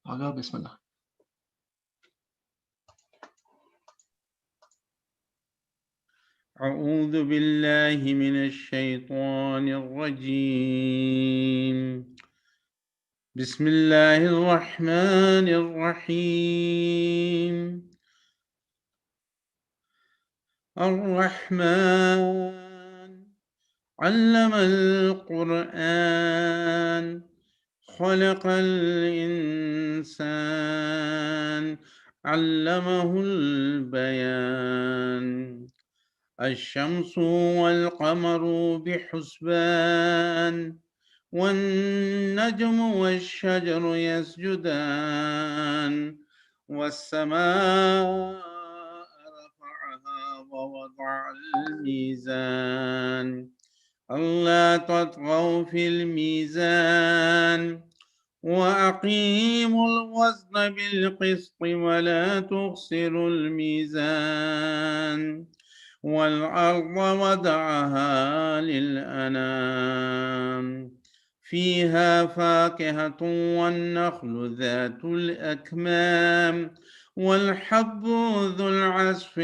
آقا بسم الله. أعوذ بالله من الشيطان الرجيم. بسم الله الرحمن الرحيم. الرحمن علم القرآن خلق الإنسان علمه البيان. الشمس والقمر بحسبان والنجم والشجر يسجدان والسماء رفعها ووضع الميزان ألا تطغوا في الميزان وأقيموا الوزن بالقسط ولا تخسروا الميزان والأرض وضعها للأنام فيها فاكهة والنخل ذات الأكمام والحب ذو العصف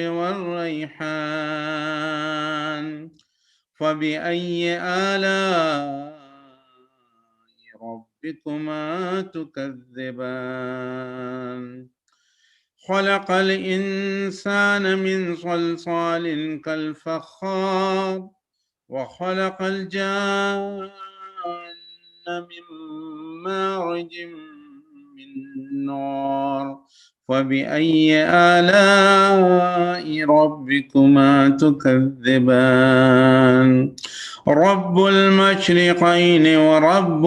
والريحان فبأي آلاء ربكما تكذبان خلق الإنسان من صلصال كالفخار وخلق الجان من مارج من نار فبأي آلاء ربكما تكذبان رب المشرقين ورب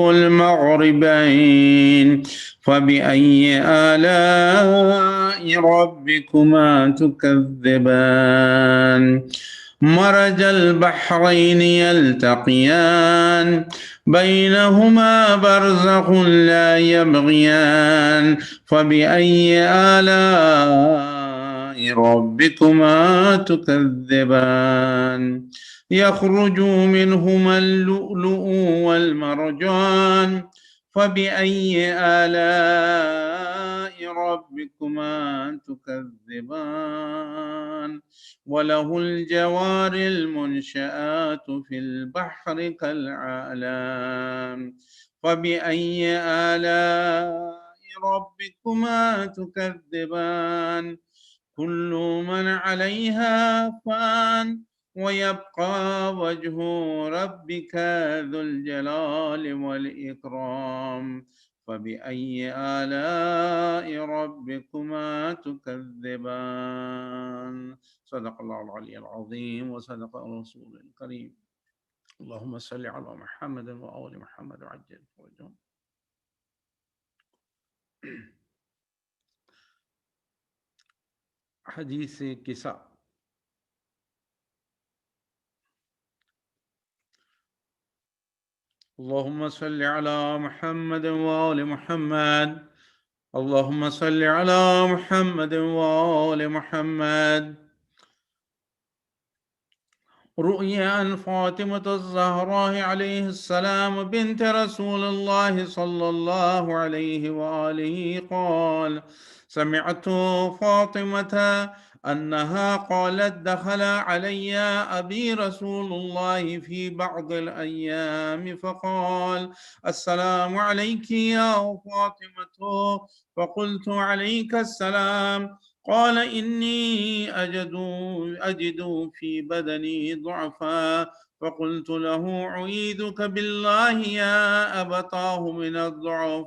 المغربين فبأي آلاء ربكما تكذبان مرج البحرين يلتقيان بينهما برزخ لا يبغيان فبأي آلاء ربكما تكذبان يخرج منهما اللؤلؤ والمرجان فبأي آلاء ربكما تكذبان وله الجوار المنشآت في البحر كالأعلام فبأي آلاء ربكما تكذبان كل من عليها فان ويبقى وجه ربك ذو الجلال والإكرام فبأي آلاء ربكما تكذبان صدق الله العلي العظيم وصدق الرسول الكريم اللهم صل على محمد وآل محمد وعجل فرجهم. حديث كساء. اللهم صل على محمد وآل محمد اللهم صل على محمد وآل محمد. رؤي عن فاطمة الزهراء عليه السلام بنت رسول الله صلى الله عليه وآله قال سمعت فاطمة أنها قالت دخل علي أبي رسول الله في بعض الأيام فقال السلام عليك يا فاطمة فقلت عليك السلام قال إني أجد في بدني ضعفا فقلت له أعيذك بالله يا أبتاه من الضعف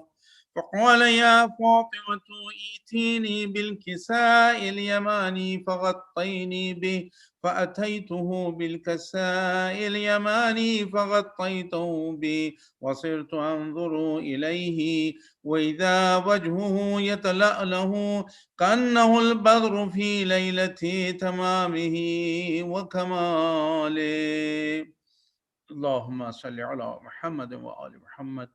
فقال يا فاطمة ائتيني بالكساء اليماني فغطيني به فأتيته بالكساء اليماني فغطيته به وصرت أنظر إليه وإذا وجهه يتلأله كأنه البدر في ليلة تمامه وكماله اللهم صل على محمد وآل محمد.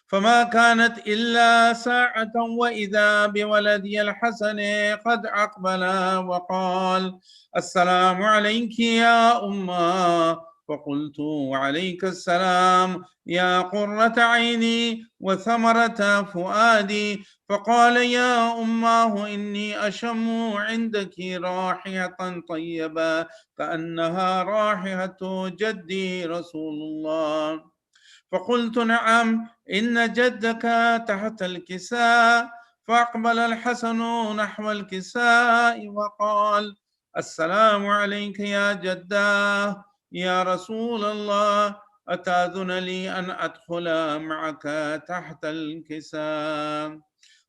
فما كانت إلا ساعة وإذا بولدي الحسن قد أقبل وقال السلام عليك يا أمه فقلت وعليك السلام يا قرة عيني وثمرة فؤادي. فقال يا أماه إني أشم عندك رائحة طيبة كأنها رائحة جدي رسول الله. فقلت نعم إن جدك تحت الكساء. فأقبل الحسن نحو الكساء وقال السلام عليك يا جداه يا رسول الله، أتأذن لي أن أدخل معك تحت الكساء؟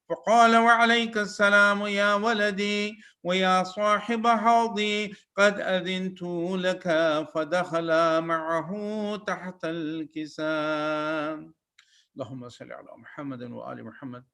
فقال وعليك السلام يا ولدي ويا صاحب حوضي، قد أذنت لك. فدخل معه تحت الكساء. اللهم صل على محمد وآل محمد.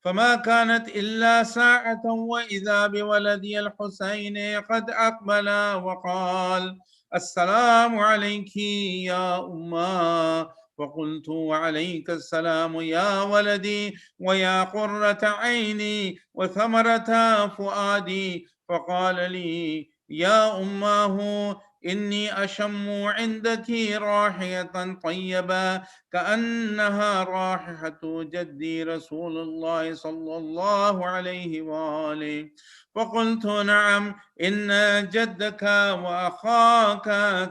فما كانت إلا ساعة وإذا بولدي الحسين قد أقبل وقال السلام عليك يا أمه. فقلت وعليك السلام يا ولدي ويا قرة عيني وثمرة فؤادي. فقال لي يا أماه إني أشم عندك رائحة طيبة كأنها رائحة جدي رسول الله صلى الله عليه وآله. فقلت نعم إن جدك وأخاك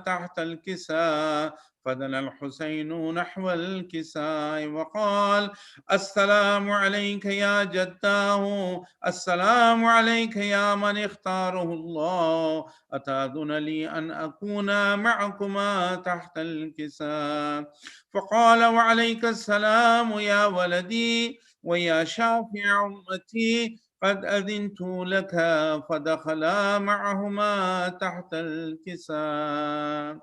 تحت الكساء. فدنا الحسين نحو الكساء وقال السلام عليك يا جداه، السلام عليك يا من اختاره الله، أتأذن لي أن أكون معكما تحت الكساء؟ فقال وعليك السلام يا ولدي ويا شافع أمتي، قد أذنت لك. فدخلا معهما تحت الكساء.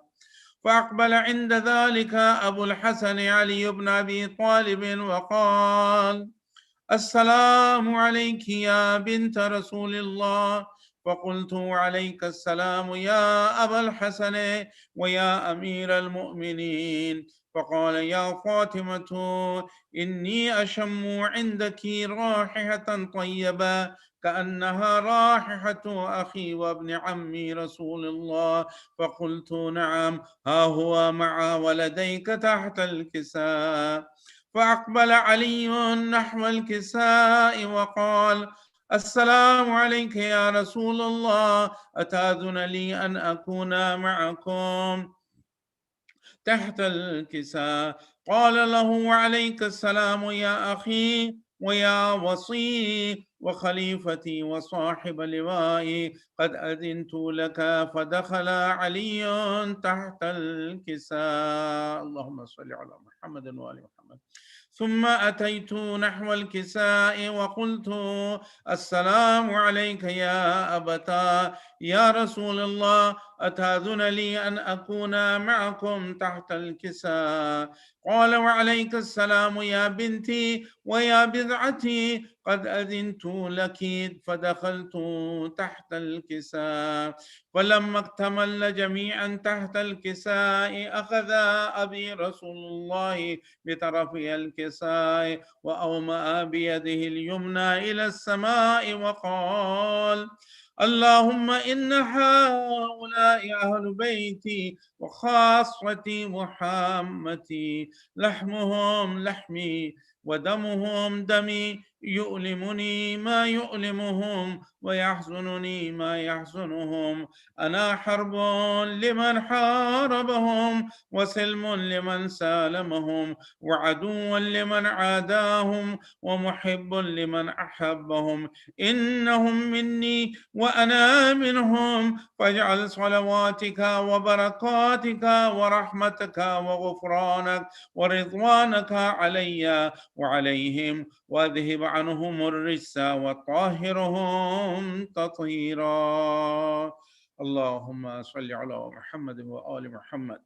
فأقبل عند ذلك أبو الحسن علي بن أبي طالب وقال السلام عليك يا بنت رسول الله. فقلت عليك السلام يا أبا الحسن ويا أمير المؤمنين. فقال يا فاطمة إني أشم عندك رائحة طيبة كأنها رائحة أخي وابن عمي رسول الله. فقلت نعم، ها هو مع ولديك تحت الكساء. فأقبل علي نحو الكساء وقال السلام عليك يا رسول الله، أتأذن لي أن أكون معكم تحت الكساء؟ قال له وعليك السلام يا أخي ويا وصي وخليفتي وصاحب لوائي، قد أذنت لك. فدخل علي تحت الكساء. اللهم صل على محمد وآل محمد. ثم أتيت نحو الكساء وقلت السلام عليك يا أبتا يا رسول الله، أتأذن لي أن أكون معكم تحت الكساء؟ قال وعليك السلام يا بنتي ويا بضعتي، قد أذنت لك. فدخلت تحت الكساء. فلما اكتمل جميعا تحت الكساء أخذ أبي رسول الله بطرفي الكساء وأومأ بيده اليمنى إلى السماء وقال اللهم إن هؤلاء أهل بيتي وخاصتي محمتي، لحمهم لحمي ودمهم دمي، يؤلمني ما يؤلمهم ويحزنني ما يحزنهم. أنا حرب لمن حاربهم وسلم لمن سالمهم وعدو لمن عاداهم ومحب لمن أحبهم. إنهم مني وأنا منهم، فاجعل صلواتك وبركاتك ورحمتك وغفرانك ورضوانك علي وعليهم، واذهب عنهم الرجس وطهرهم تطهيرا. اللهم صل على محمد وآل محمد.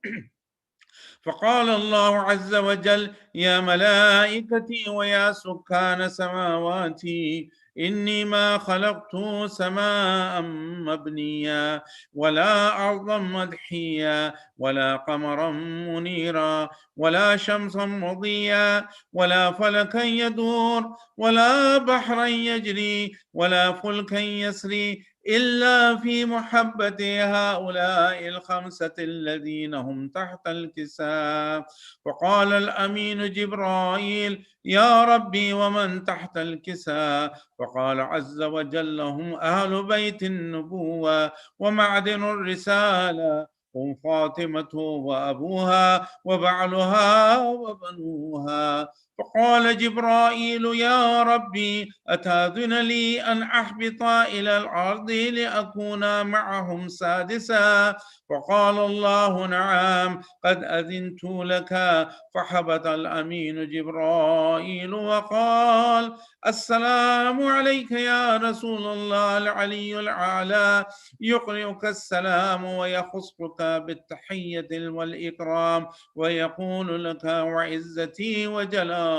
فقال الله عز وجل يا ملائكتي ويا سكان سماواتي، إني ما خلقت سماء مبنيا ولا أرضا مدحيا ولا قمرا منيرا ولا شمسا مضيا ولا فلكا يدور ولا بحرا يجري ولا فلكا يسري إلا في محبة هؤلاء الخمسة الذين هم تحت الكساء. فقال الأمين جبرائيل: يا ربي ومن تحت الكساء؟ فقال عز وجل: هم أهل بيت النبوة ومعدن الرسالة، هم فاطمة وأبوها وبعلها وبنوها. فقال جبرائيل: يا ربي أتأذن لي أن أحبط إلى الأرض لأكون معهم سادسا؟ فقال الله: نعم، قد أذنت لك. فحبط الأمين جبرائيل وقال: السلام عليك يا رسول الله العلي الأعلى، يقرئك السلام ويخصك بالتحية والإكرام ويقول لك: وعزتي وجلالي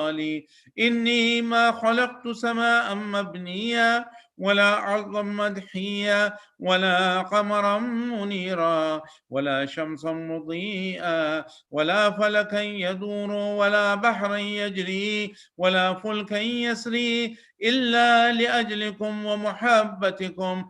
إني ما خلقت سماء مبنية ولا أرضا مدحية ولا قمرا منيرا ولا شمسا مضيئا ولا فلكا يدور ولا بحرا يجري ولا فلكا يسري إلا لأجلكم ومحبتكم،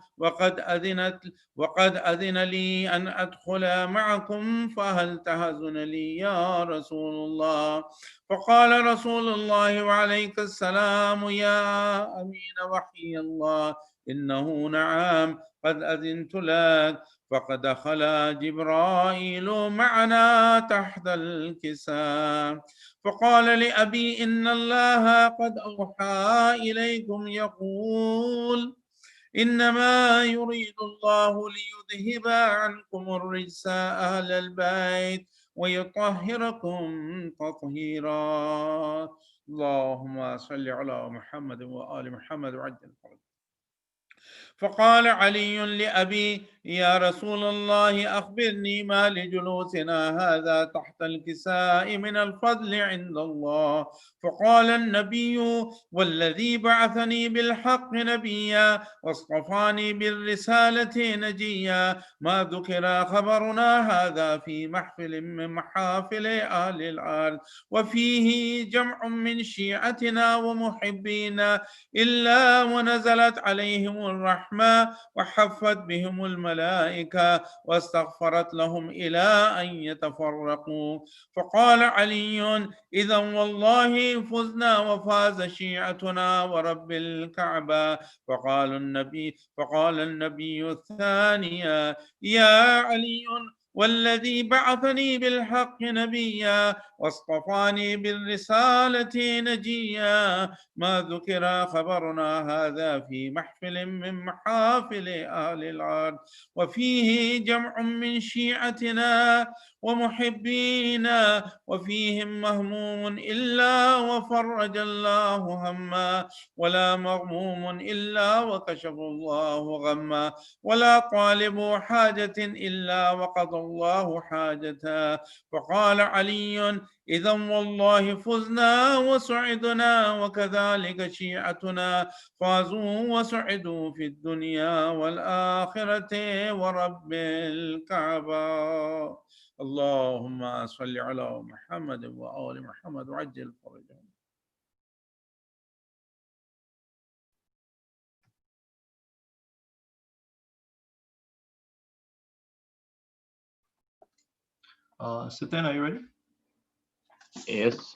وقد أذن لي أن أدخل معكم، فهل تهزن لي يا رسول الله؟ فقال رسول الله وعليك السلام يا أمين وحي الله: إنه نعم، قد أذنت لك. فقد دخل جبرائيل معنا تحت الكساء. فقال لأبي: إن الله قد أوحى إليكم يقول: إنما يريد الله ليذهب عنكم الرجس أهل البيت ويطهركم تطهيرا. اللهم صل على محمد وآل محمد وعجل فرجهم. فقال علي لأبي: يا رسول الله أخبرني ما لجلوسنا هذا تحت الكساء من الفضل عند الله. فقال النبي: والذي بعثني بالحق نبيا واصطفاني بالرسالة نجيا، ما ذكر خبرنا هذا في محفل من محافل أهل الأرض وفيه جمع من شيعتنا ومحبينا إلا ونزلت عليهم الرحمة وحفت بهم الملائكة واستغفرت لهم إلى أن يتفرقوا. فقال علي: إذا والله فزنا وفاز شيعتنا ورب الكعبة. فقال النبي الثانية: يا علي، والذي بعثني بالحق نبيا واصطفاني بالرسالة نجيا، ما ذكر خبرنا هذا في محفل من محافل أهل الأرض وفيه جمع من شيعتنا ومحبينا وفيهم مهموم إلا وفرج الله هما، ولا مغموم إلا وكشف الله غما، ولا طالب حاجة إلا وقضى الله حاجته. فقال علي: إذا والله فزنا وسعدنا، وكذلك شيعتنا فازوا وسعدوا في الدنيا والآخرة ورب الكعبة. اللهم صل على محمد وآل محمد وعجل فرجهم. Satan, are you ready? Yes.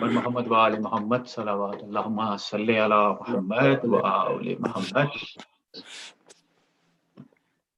Muhammad wa ali Muhammad salawat. Allahumma salli ala Muhammad wa ali Muhammad.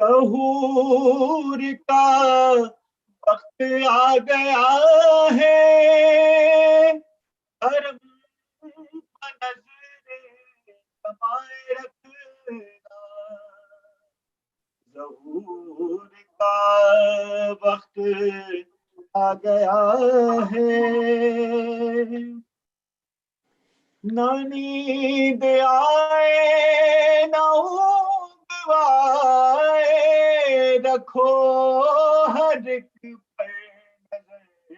ظہور کا وقت آ گیا ہے حرم پر نظر کمائے رکھنا ظہور کا وقت آ گیا ہے نہ نیند آئے نہ اونگ آئے رکھو ہر ایک پر نظر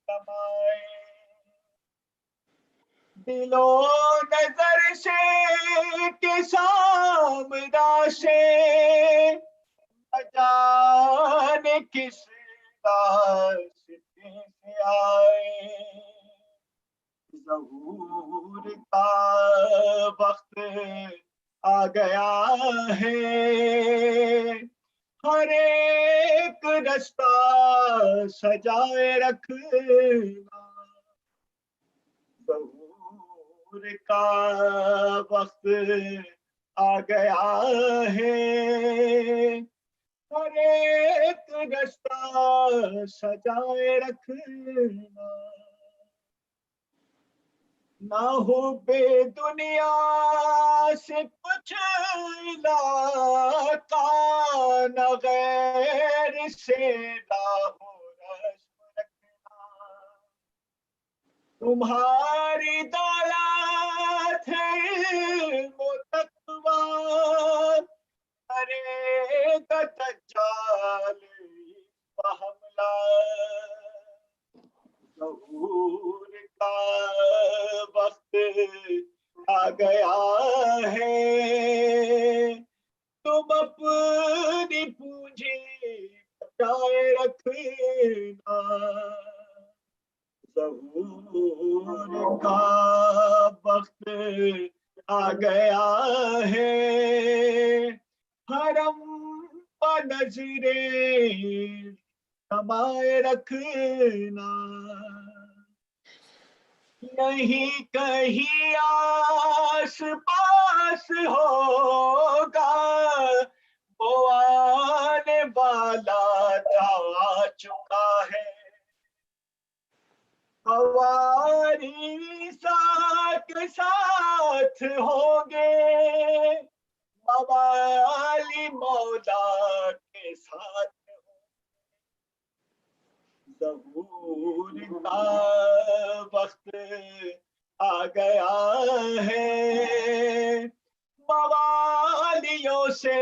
کمائے دل و نظر سے کے سامنا سے جانے کس راستے سے آئے ظہور کا وقت آ گیا ہے ہر ایک رستہ سجائے رکھنا ظہور کا وقت آ گیا ہے ہر ایک رستہ سجائے رکھنا نہ ہو بے دنیا سے کچھ علاقہ نہ غیر سے راہ و رسم رکھنا تمہاری دولت ہے علم و تقوی کرے گا دجال پر حملہ ظہور کا وقت آ گیا ہے تم اپنی پونجی بچائے رکھنا ظہور کا وقت آ گیا ہے حرم پر نظریں کمائے رکھنا نہیں کہیں آس پاس ہوگا وہ آنے والا تھا آ چکا ہے ہماری ساتھ ساتھ ہوں گے موالی مولا کے ساتھ ظہور کا وقت آ گیا ہے موالیوں سے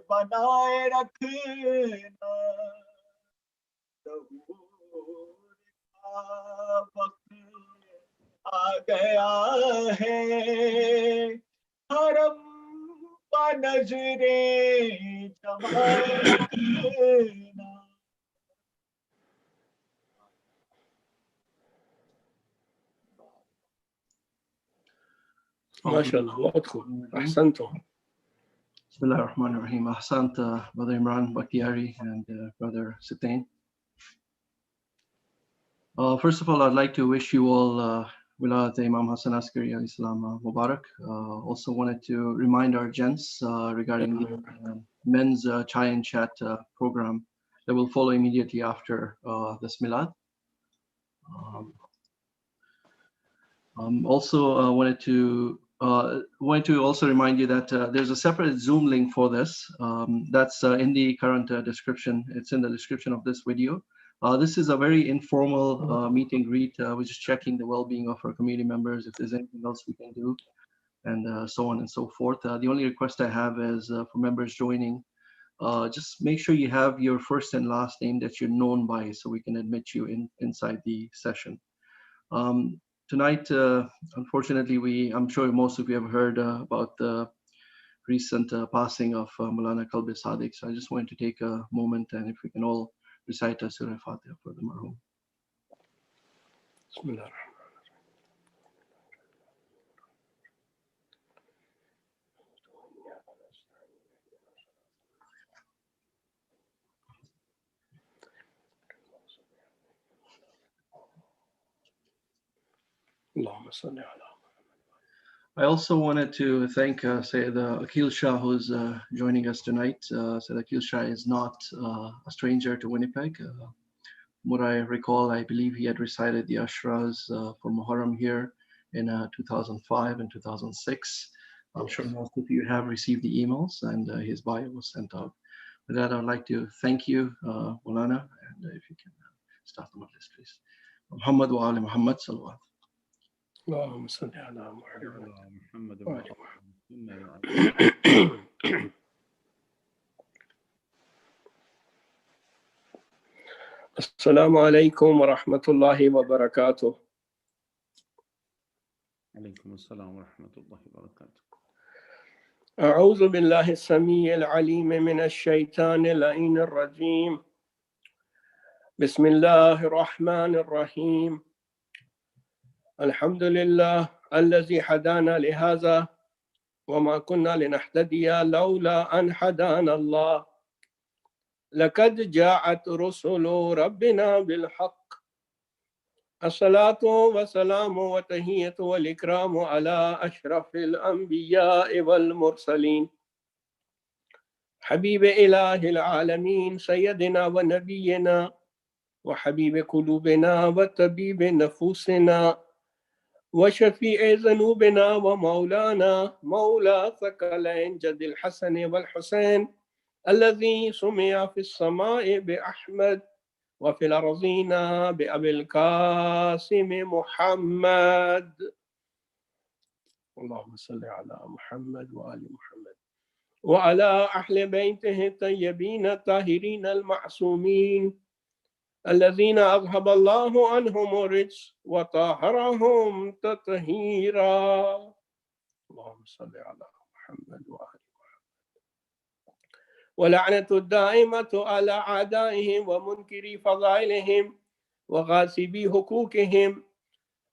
بنائے رکھنا ظہور کا وقت آ گیا ہے حرم پر نظریں جمائے رکھنا MashaAllah, بہت خوب. Ahsantum. Bismillah ar-Rahman ar-Rahim. Ahsant, Brother Imran Bakhtiari and Brother Sitain. First of all, I'd like to wish you all Wiladat Imam Hassan Askari alayhi salam Mubarak. Also wanted to remind our gents regarding the men's chai and chat program that will follow immediately after this Milad. Also wanted to also remind you that there's a separate Zoom link for this. That's in the current description. It's in the description of this video. This is a very informal meet and greet. We're just checking the well-being of our community members, if there's anything else we can do, and so on and so forth. The only request I have is for members joining, just make sure you have your first and last name that you're known by, so we can admit you inside the session. Tonight, unfortunately, I'm sure most of you have heard about the recent passing of Maulana Qalbi Sadiq. So I just wanted to take a moment, and if we can all recite Surah Fatiha for the marhum. Bismillah. اللهم صل على I also wanted to thank Syed Aqeel Shah, who's joining us tonight. Syed Aqeel Shah is not a stranger to Winnipeg. What I recall, I believe he had recited the Ashras for Muharram here in 2005 and 2006. I'm sure most of you have received the emails, and his bio was sent out. With that, I'd like to thank you, Maulana, and if you can start the majlis, please. Muhammad wa ali Muhammad salawat. اللهم صل على محمد وآل محمد. السلام عليكم ورحمة الله وبركاته. عليكم السلام ورحمة الله وبركاته. أعوذ بالله السميع العليم من الشيطان اللعين الرجيم. بسم الله الرحمن الرحيم. الحمد لله الذي هدانا لهذا وما كنا لنهتدي لولا أن هدانا الله. لقد جاءت رسل ربنا بالحق. الصلاة والسلام والتحية والإكرام على أشرف الأنبياء والمرسلين حبيب إله العالمين سيدنا ونبينا وحبيب قلوبنا وطبيب نفوسنا وشفيع ذنوبنا ومولانا مولى ثقلين جد الحسن والحسين الذي سمع في السماء بأحمد وفي الأرضين بأبي القاسم محمد. اللهم صل على محمد وآل محمد وعلى أهل بيته الطيبين الطاهرين المعصومين الذين أذهب الله عنهم الرجس وطهرهم تطهيرا. اللهم صل على محمد وآل ولعنة الدائمة على أعدائهم ومنكري فضائلهم وغاصبي حقوقهم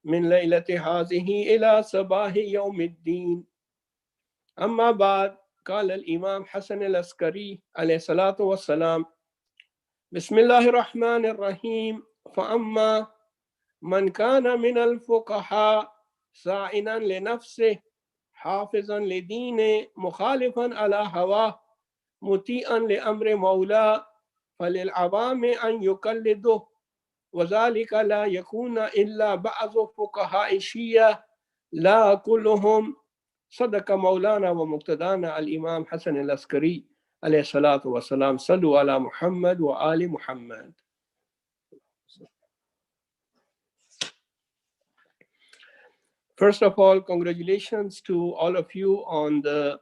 من ليلة هذه إلى صباح يوم الدين. أما بعد، قال الإمام حسن العسكري عليه الصلاة والسلام: بسم الله الرحمن الرحيم. فأما من كان من الفقهاء سائنا لنفسه حافظا لدينه مخالفا على هواه مطيعا لأمر مولاه فللعوام أن يقلده، وذلك لا يكون إلا بعض فقهاء الشيعة لا كلهم. صدق مولانا ومقتدانا الإمام حسن العسكري عليه الصلاة والسلام. صلوا على محمد وآل محمد. First of all, congratulations to all of you on the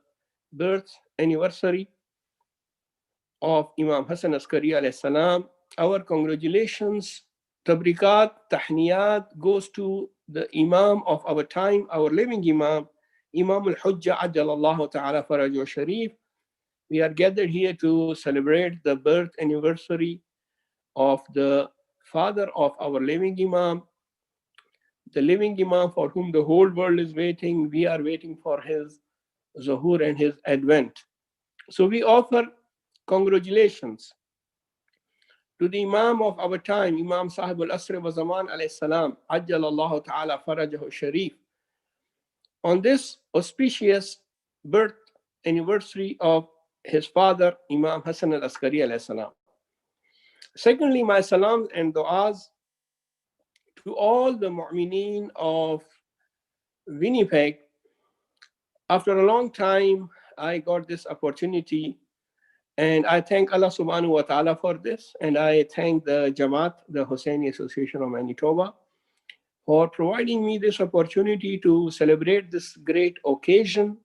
birth anniversary of Imam Hassan Askari alayhi salam. Our congratulations, tabrikat, tahniyat goes to the Imam of our time, our living Imam, Imam al-Hujjah Ajjalallahu Ta'ala Farajahu Sharif. We are gathered here to celebrate the birth anniversary of the father of our living Imam, the living Imam for whom the whole world is waiting. We are waiting for his zuhur and his advent. So we offer congratulations to the Imam of our time, Imam Sahib al-Asr wa Zaman alayhi salam, Ajjalallahu Ta'ala Farajahu Sharif, on this auspicious birth anniversary of his father, Imam Hassan al-Askari alayhi salam. Secondly, my salams and du'as to all the mu'mineen of Winnipeg. After a long time, I got this opportunity, and I thank Allah subhanahu wa ta'ala for this, and I thank the Jamaat, the Hussaini Association of Manitoba, for providing me this opportunity to celebrate this great occasion,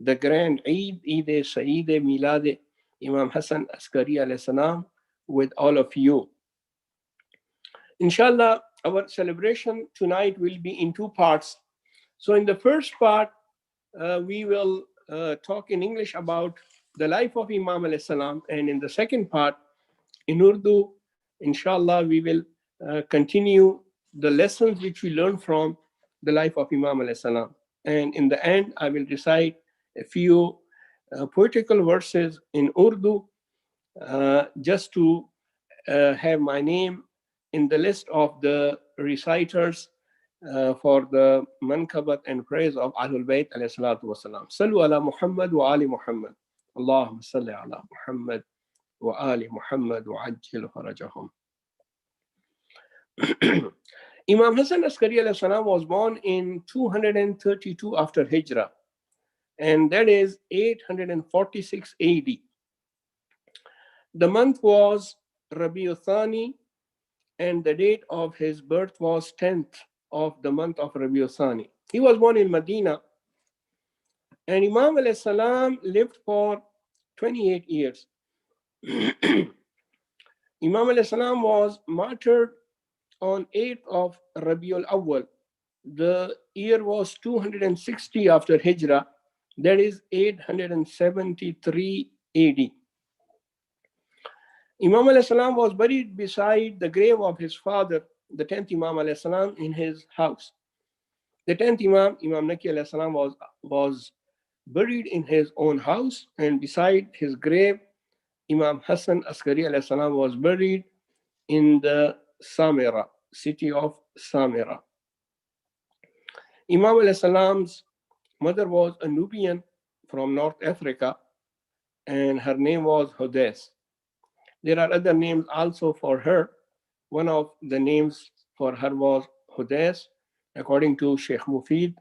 the grand Eid, Eid Saeed Milad Imam Hassan Askari alayhi salam, with all of you. Inshallah, our celebration tonight will be in two parts. So in the first part, we will talk in English about the life of Imam alayhi salam, and in the second part, in Urdu, inshallah, we will continue the lessons which we learned from the life of Imam alayhi salam. And in the end, I will recite a few poetical verses in Urdu just to have my name in the list of the reciters for the mankabat and praise of Ahlul Bayt alayhi salatu wasalam. Sallu ala Muhammad wa ali Muhammad. Allahumma salli ala Muhammad wa ali Muhammad wa ajjil farajahum. Imam Hassan Askari alayhi salam was born in 232 after Hijrah, and that is 846 AD. The month was Rabi Thaani, and the date of his birth was 10th of the month of Rabi Thaani. He was born in Medina, and Imam alayhi salam lived for 28 years. Imam alayhi salam was martyred on 8th of Rabiul Awwal. The year was 260 after Hijrah, that is 873 AD. Imam alayhi salam was buried beside the grave of his father, the 10th Imam alayhi salam, in his house. The 10th Imam, Imam Naki alayhi salam, was buried in his own house, and beside his grave, Imam Hassan Askari alayhi salam was buried in the Samira, city of Samira. Imam alayhi salam's mother was a Nubian from North Africa, and her name was Hodes. There are other names also for her. One of the names for her was Hodes, according to Sheikh Mufid,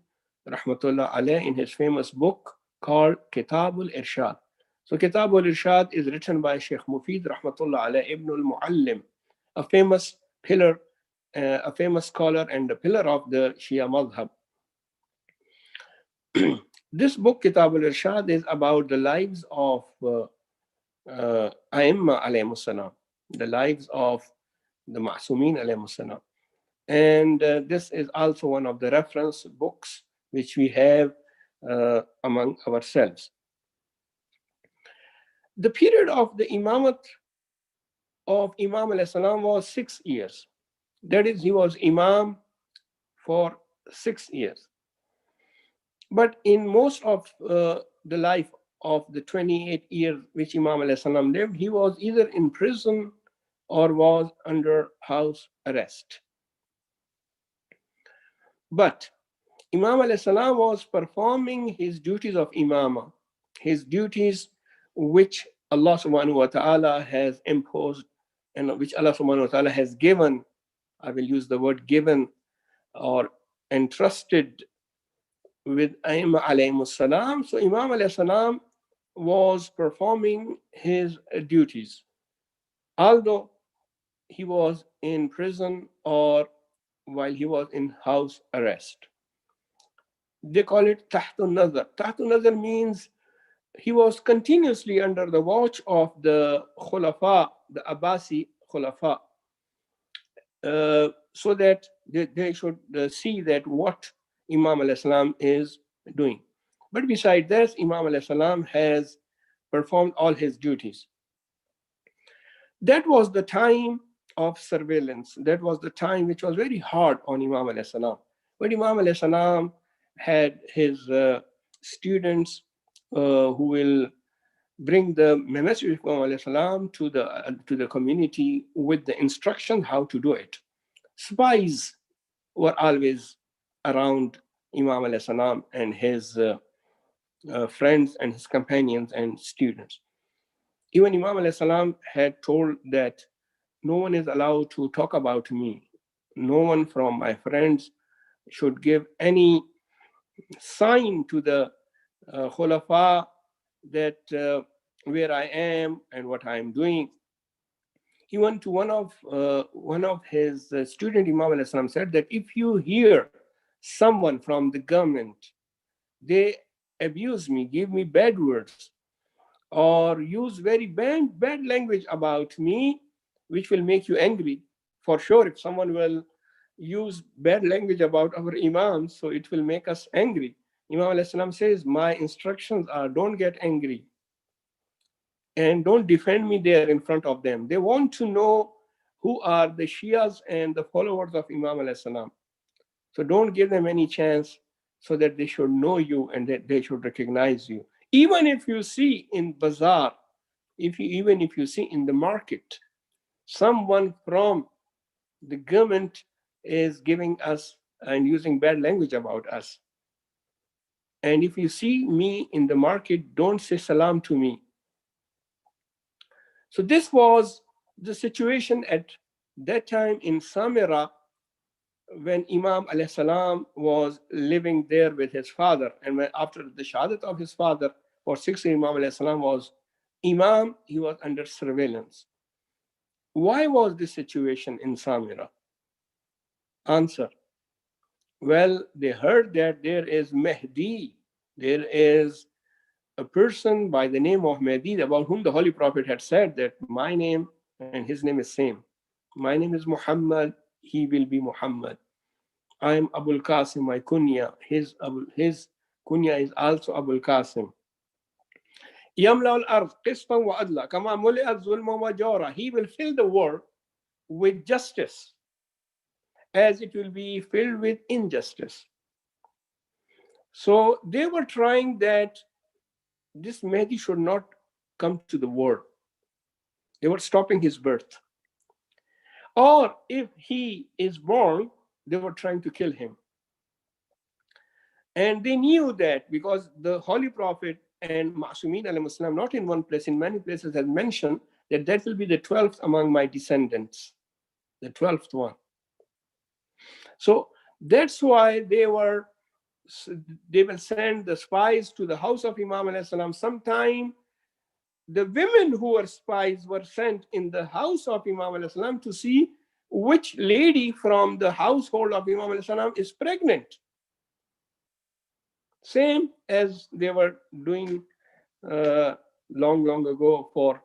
rahmatullah alayh, in his famous book called Kitabul Irshad. So Kitabul Irshad is written by Sheikh Mufid, rahmatullah alayh, Ibn al-Muallim, a famous pillar, a famous scholar and a pillar of the Shia madhab. This book, Kitabul Irshad, is about the lives of A'imma alayhimus salam, the lives of the Ma'sumin alayhimus salam. And this is also one of the reference books which we have among ourselves. The period of the imamat of Imam alayhi salam was 6 years. That is, he was imam for 6 years. But in most of the life of the 28 years which Imam alayhi salam lived, he was either in prison or was under house arrest. But Imam alayhi salam was performing his duties of imamah, his duties which Allah subhanahu wa ta'ala has imposed and which Allah subhanahu wa ta'ala has given, I will use the word given, or entrusted with Aimma alayhimus salam. So Imam alayhi salam was performing his duties, although he was in prison or while he was in house arrest. They call it Tahtun Nazar. Tahtun Nazar means he was continuously under the watch of the Khulafa, the Abbasi Khulafa, so that they should see that what Imam alayhi salam is doing. But besides this, Imam alayhi salam has performed all his duties. That was the time of surveillance. That was the time which was very hard on Imam alayhi salam. But Imam alayhi salam had his students who will bring the message of Imam alayhi salam to the community with the instruction how to do it. Spies were always around Imam alayhi salam and his friends and his companions and students. Even Imam alayhi salam had told that no one is allowed to talk about me. No one from my friends should give any sign to the khulafa that where I am and what I am doing. He went to one of his student, Imam alayhi salam said that if you hear someone from the government, they abuse me, give me bad words, or use very bad language about me, which will make you angry. For sure, if someone will use bad language about our imams, so it will make us angry. Imam alayhi salam says, my instructions are don't get angry and don't defend me there in front of them. They want to know who are the Shias and the followers of Imam alayhi salam. So don't give them any chance so that they should know you and that they should recognize you. Even if you see in bazaar, even if you see in the market, someone from the government is giving us and using bad language about us. And if you see me in the market, don't say salam to me. So this was the situation at that time in Samira, when Imam alayhi salam was living there with his father. And when, after the shahadat of his father, for 6 years, Imam alayhi salam was Imam, he was under surveillance. Why was this situation in Samira? Answer. Well, they heard that there is Mahdi, there is a person by the name of Mahdi, about whom the Holy Prophet had said that my name and his name is same. My name is Muhammad, he will be Muhammad. I am Abul Qasim, my kunya. His kunya is also Abul Qasim. يملأ الأرض قسطا وعدلا كما ملئت ظلما وجورا. He will fill the world with justice as it will be filled with injustice. So they were trying that this Mahdi should not come to the world. They were stopping his birth. Or if he is born, they were trying to kill him. And they knew that because the Holy Prophet and Ma'sumin alayhi salam, not in one place, in many places, has mentioned that that will be the 12th among my descendants, the 12th one. So that's why they will send the spies to the house of Imam alayhi salam. Sometime the women who were spies were sent in the house of Imam alayhi salam to see which lady from the household of Imam alayhi salam is pregnant. Same as they were doing long ago for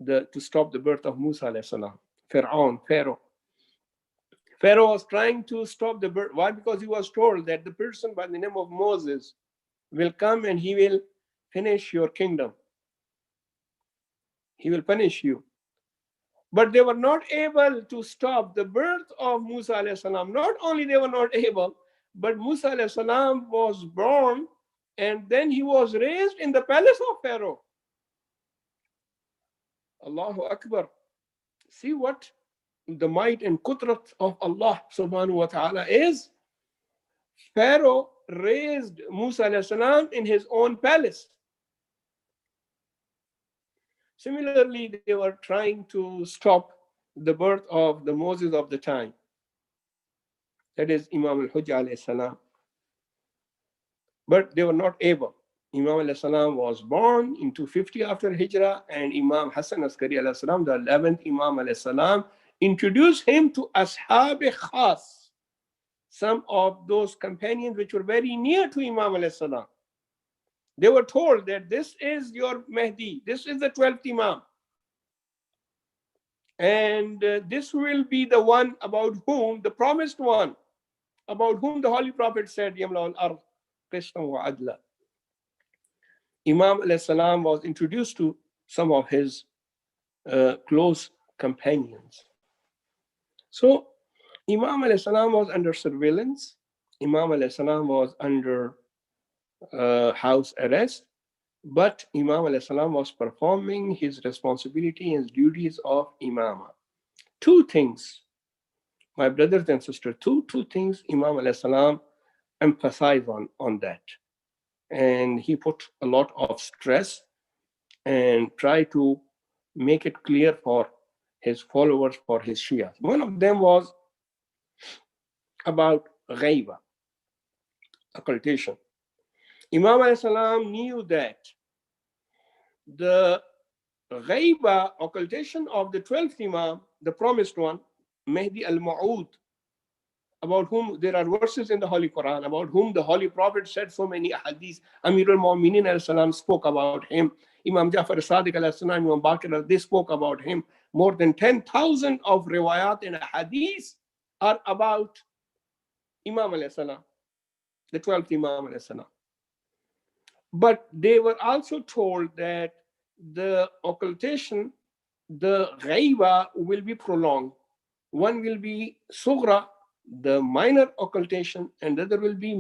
to stop the birth of Musa alayhi salam. Pharaoh was trying to stop the birth. Why? Because he was told that the person by the name of Moses will come and he will finish your kingdom. He will punish you. But they were not able to stop the birth of Musa alayhi salam. Not only they were not able, but Musa alayhi salam was born and then he was raised in the palace of Pharaoh. Allahu Akbar. See what the might and qudrat of Allah subhanahu wa ta'ala is. Pharaoh raised Musa alayhi salam in his own palace. Similarly, they were trying to stop the birth of the Moses of the time. That is Imam al-Hujjah alayhi salam. But they were not able. Imam alayhi salam was born in 250 after Hijrah, and Imam Hassan Askari alayhi salam, the 11th Imam alayhi salam, introduced him to Ashab Khas, some of those companions which were very near to Imam alayhi salam. They were told that this is your Mahdi, this is the 12th Imam. And this will be the one about whom, the promised one, about whom the Holy Prophet said, Yamla al-Ard qistan wa adla. Imam alayhi salam was introduced to some of his close companions. So Imam alayhi salam was under surveillance. Imam alayhi salam was under house arrest. But Imam alayhi salam was performing his responsibility and duties of Imamah. Two things, my brothers and sisters, two things Imam alayhi salam emphasized on that. And he put a lot of stress and tried to make it clear for his followers, for his Shias. One of them was about ghaiba, occultation. Imam alayhi salam knew that the ghaiba, occultation of the 12th Imam, the promised one, Mahdi al-Ma'ud, about whom there are verses in the Holy Quran, about whom the Holy Prophet said so many hadiths. Amir al-Mu'minin alayhi salam spoke about him. Imam Jafar Sadiq alayhi salam, Imam Baqir, they spoke about him. More than 10,000 of riwayat and hadiths are about Imam alayhi salam, the 12th Imam alayhi salam. But they were also told that the occultation, the ghaiba will be prolonged. One will be sughra, the minor occultation, and the other will be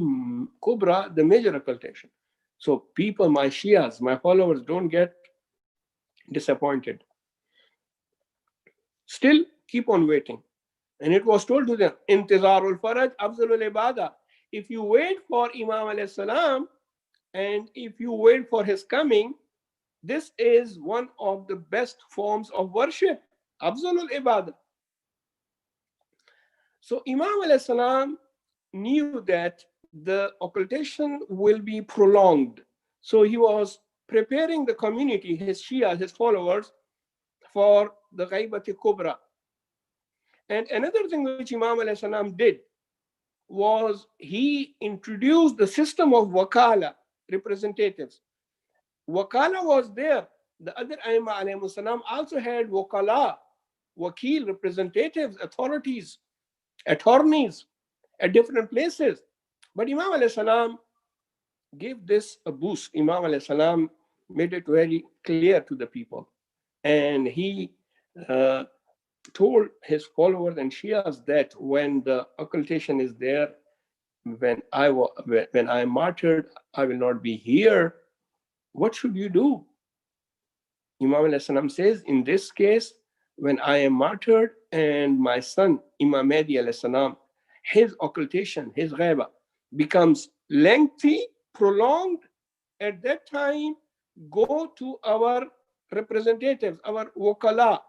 kubra, the major occultation. So people, my Shias, my followers, don't get disappointed. Still keep on waiting. And it was told to them, Intizarul Faraj Afzalul Ibadah. If you wait for Imam alayhi salam, and if you wait for his coming, this is one of the best forms of worship. Afzalul Ibadah. So Imam alayhi salam knew that the occultation will be prolonged. So he was preparing the community, his Shia, his followers, for the Ghaibati Kubra. And another thing which Imam alayhi salam did was he introduced the system of wakala, representatives. Wakala was there. The other Aimma alayhi salam also had wakala, wakil, representatives, authorities, attorneys at different places. But Imam alayhi salam gave this a boost. Imam alayhi salam made it very clear to the people. And he told his followers and Shias that when the occultation is there, when I am martyred, I will not be here. What should you do? Imam alayhi salam says, in this case, when I am martyred and my son, Imam Mahdi alayhi salam, his occultation, his ghaiba, becomes lengthy, prolonged, at that time, go to our representatives, our wakala,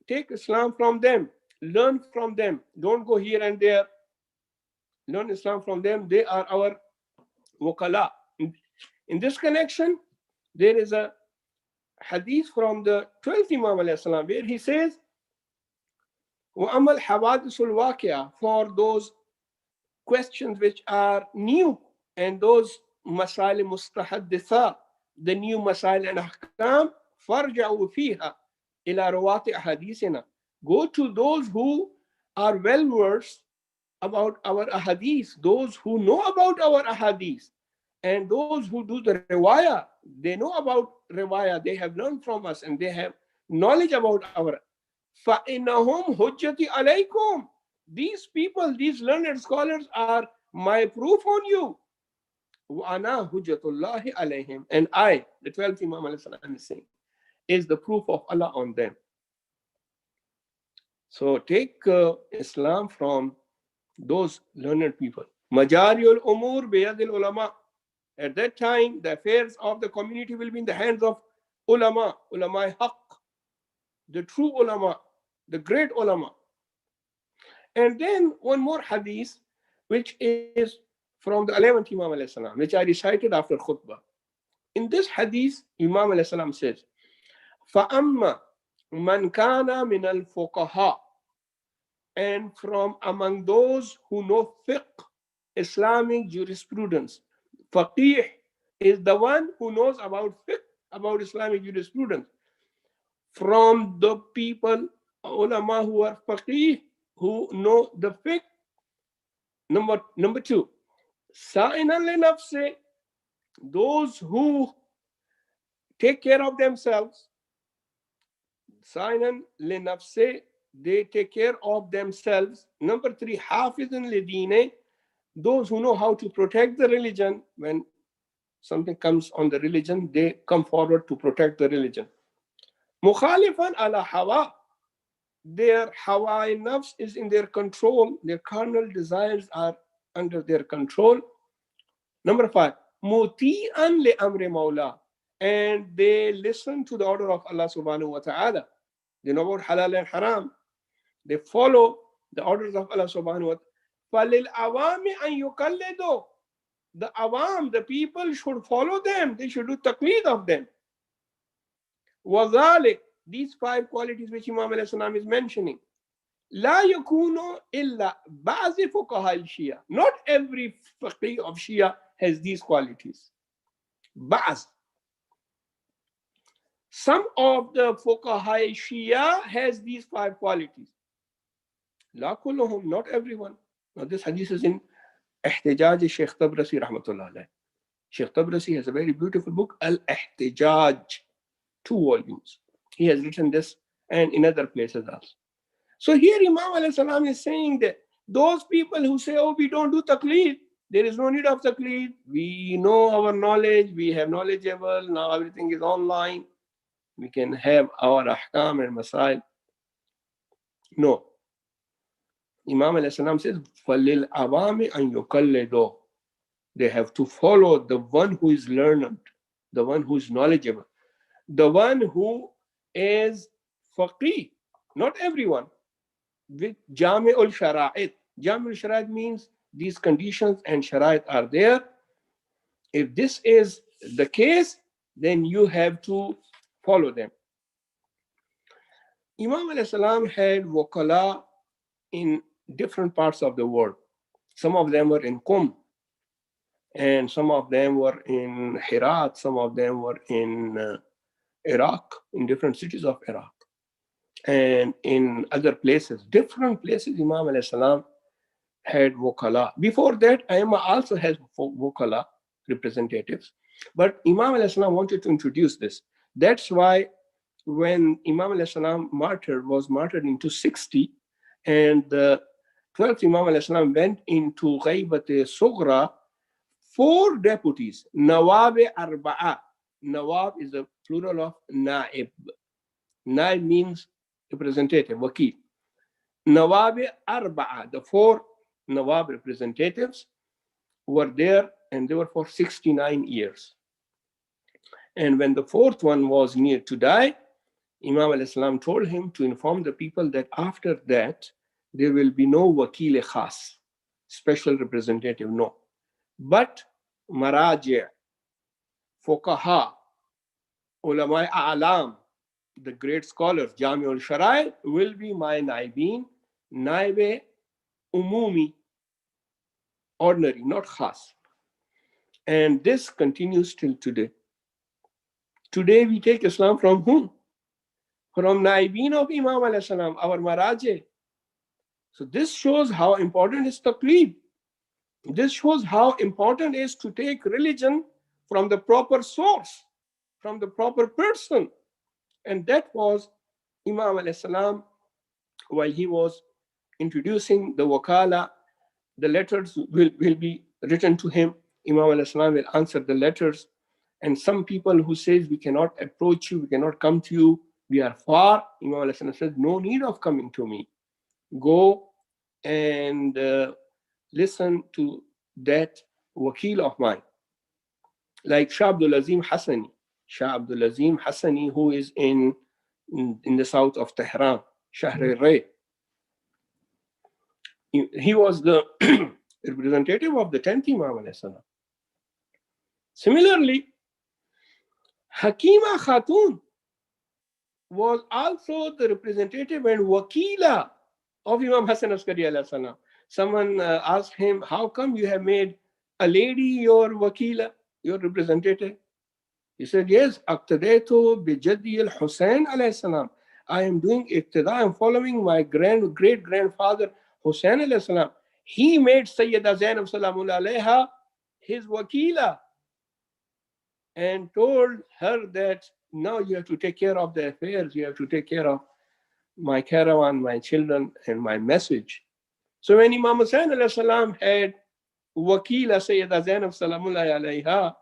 take Islam from them, learn from them. Don't go here and there. Learn Islam from them. They are our wakala. In this connection, there is a hadith from the 12th Imam alayhi salam where he says, وَأَمَّا الْحَوَادِثُ الْوَاقِعَةُ, for those questions which are new and those masail mustahadditha, the new masail and ahkam, فَارْجَعُوا فِيهَا إِلَى رُوَاةِ أَحَادِيثِنَا, go to those who are well versed about our ahadith, those who know about our ahadith, and those who do the riwayah, they know about riwayah, they have learned from us and they have knowledge about our. فَإِنَّهُمْ هُجَّتِ عَلَيْكُمْ, these people, these learned scholars are my proof on you. وَأَنَا هُجَّةُ اللَّهِ عَلَيْهِمْ, and I, the 12th Imam alayhi salam is saying, is the proof of Allah on them. So take Islam from those learned people. Majariul umur biyadil ulama. At that time, the affairs of the community will be in the hands of ulama, ulama haq, the true ulama, the great ulama. And then one more hadith, which is from the 11th Imam alayhi salam, which I recited after khutbah. In this hadith, Imam alayhi salam says, فَأَمَّا مَنْ كَانَ مِنَ الْفُقَهَاءِ, and from among those who know fiqh, Islamic jurisprudence. Faqih is the one who knows about fiqh, about Islamic jurisprudence. From the people, ulama who are faqih, who know the fiqh. Number two, sa'inan li nafsi, those who take care of themselves. Sa'inan li nafsi, they take care of themselves. Number three, hafizun li dine, those who know how to protect the religion. When something comes on the religion, they come forward to protect the religion. Mukhalifan ala hawa, their hawa nafs is in their control, their carnal desires are under their control. Number five, muti'an li amri mawla, and they listen to the order of Allah subhanahu wa ta'ala. They know about halal and haram. They follow the orders of Allah subhanahu wa ta'ala. فَلِلْ أَوَامِ أَن يُقَلِّدُوا, the awam, the people should follow them. They should do taqleed of them. وَذَلِكَ, these five qualities which Imam alayhi salam is mentioning. لَا يَكُونُ إِلَّا بَعْضِ فُقَهَاءِ الشِّيَعِ, not every faqih of Shia has these qualities. Ba'z. Some of the fuqaha Shia has these five qualities. La kulluhum, not everyone. Now this hadith is in Ihtijaj Shaykh Tabrasi rahmatullah alayh. Shaykh Tabrasi has a very beautiful book, Al-Ihtijaj, 2 volumes. He has written this and in other places also. So here Imam alayhi salam is saying that those people who say, oh, we don't do taqleed, there is no need of taqleed, we know our knowledge, we have knowledgeable, now everything is online, we can have our ahkam and masail. No. Imam alayhi salam says, فَلِلْ أَوَامِ أَنْ يُقَلِّدُوا. They have to follow the one who is learned, the one who is knowledgeable, the one who is faqih, not everyone, with Jami'ul Shara'id. Jami'ul Shara'id means these conditions and Shara'id are there. If this is the case, then you have to follow them. Imam alayhi salam had wakala in different parts of the world. Some of them were in Qum, and some of them were in Herat, some of them were in Iraq, in different cities of Iraq, and in other places, different places. Imam alayhi salam had wakala. Before that, Aima also has wakala representatives, but Imam alayhi salam wanted to introduce this. That's why when Imam alayhi salam was martyred into 60, and the 12th Imam alayhi salam went into Ghaibat Sughra, 4 deputies, Nawab Arba'a. Nawab is the plural of Naib. Naib means representative, wakil. Nawab Arba'a, the 4 Nawab representatives were there, and they were for 69 years. And when the 4th one was near to die, Imam al-Islam told him to inform the people that after that, there will be no wakil khas, special representative, no. But maraji', fuqaha, ulama a'lam, the great scholars, Jami'ul Shara'i, will be my naibin, naibe umumi, ordinary, not khas. And this continues till today. Today we take Islam from whom? From naibin of Imam alayhi salam, our maraji'. So this shows how important is taqleed. This shows how important it is to take religion from the proper source, from the proper person. And that was Imam alayhi salam, while he was introducing the wakala, the letters will be written to him. Imam alayhi salam will answer the letters. And some people who says, we cannot approach you, we cannot come to you, we are far. Imam alayhi salam says, no need of coming to me. Go and listen to that wakil of mine, like Shah Abdul Azim Hassani. Shah Abdul Azim Hassani, who is in the south of Tehran, Shahr-e-Ray. He was the representative of the 10th Imam alayhi salam. Similarly, Hakima Khatun was also the representative and wakila of Imam Hassan Askari alayhi salam. Someone asked him, how come you have made a lady your wakila, your representative? He said, yes, Aqtadaitu bi Jaddi al-Husain alayhi salam. I am doing iqtida, I am following my great-grandfather Hussain alayhi salam. He made Sayyida Zainab Salamullah alayha his wakila and told her that now you have to take care of the affairs, you have to take care of my caravan, my children, and my message. So when Imam Hussain alayhi salam had wakila Sayyida Zainab Salamullah alayha,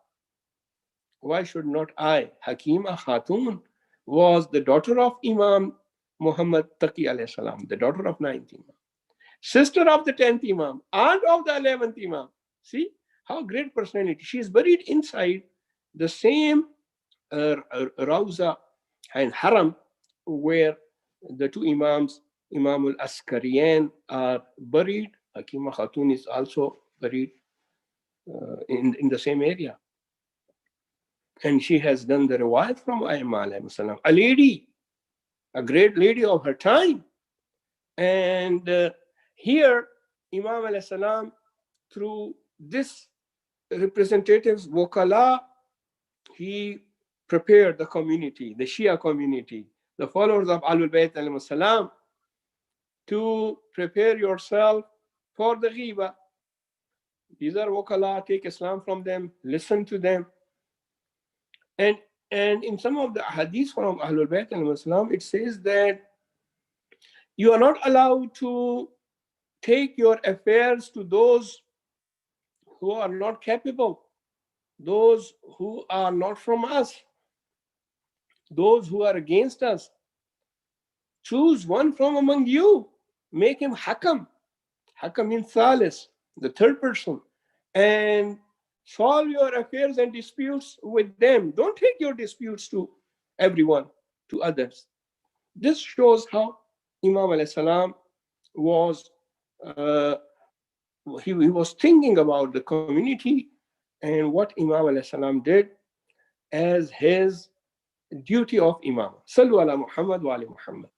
why should not I? Hakima Khatun was the daughter of Imam Muhammad Taqi alayhi salam, the daughter of 9th Imam, sister of the 10th Imam, aunt of the 11th Imam. See how great personality. She is buried inside the same Rawza and Haram where the 2 Imams, Imam al-Askariyan, are buried. Hakima Khatun is also buried in the same area. And she has done the riwayat from Ayyamah alayhi salam, a lady, a great lady of her time. And here, Imam alayhi salam, through this representatives, wakala, he prepared the community, the Shia community, the followers of Ahlul Bayt alayhi salam, to prepare yourself for the ghiba. These are wakala, take Islam from them, listen to them. And in some of the hadiths from Ahlul Bayt al-Islam, it says that you are not allowed to take your affairs to those who are not capable, those who are not from us, those who are against us. Choose one from among you, make him hakam, Hakamin Thalis, the third person, and solve your affairs and disputes with them. Don't take your disputes to everyone, to others. This shows how Imam alayhi salam was, he was thinking about the community and what Imam alayhi salam did as his duty of Imam. Sallu ala Muhammad wa ali Muhammad.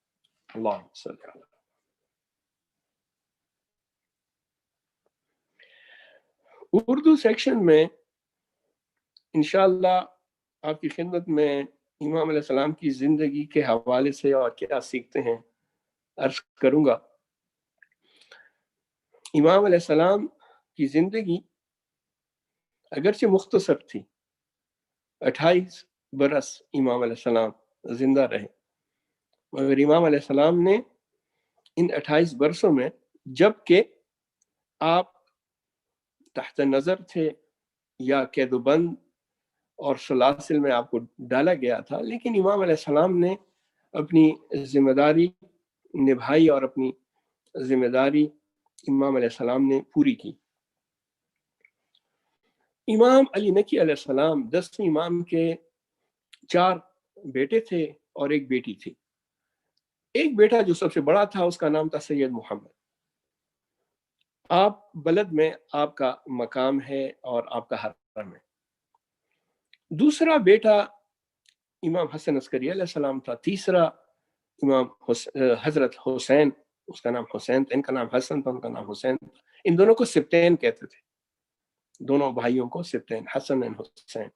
Allahumma salli ala. Urdu section میں انشاءاللہ آپ کی خدمت میں امام علیہ السلام کی زندگی کے حوالے سے اور کیا سیکھتے ہیں عرض کروں گا. امام علیہ السلام کی زندگی اگرچہ مختصر تھی، 28 برس امام علیہ السلام زندہ رہے، مگر امام علیہ السلام نے ان 28 برسوں میں، جب کہ آپ تحت نظر تھے یا قید و بند اور سلاسل میں آپ کو ڈالا گیا تھا، لیکن امام علیہ السلام نے اپنی ذمہ داری نبھائی اور اپنی ذمہ داری امام علیہ السلام نے پوری کی. امام علی نقی علیہ السلام 10ویں امام کے 4 بیٹے تھے اور ایک بیٹی تھی. ایک بیٹا جو سب سے بڑا تھا اس کا نام تھا سید محمد. آپ بلد میں آپ کا مقام ہے اور آپ کا حرم ہے. دوسرا بیٹا امام حسن عسکری علیہ السلام تھا. تیسرا امام حضرت حسین، اس کا نام حسین تھا، ان کا نام حسن تھا، ان کا نام حسین تھا. ان دونوں کو سبتین کہتے تھے، دونوں بھائیوں کو سبتین، حسن اور حسین.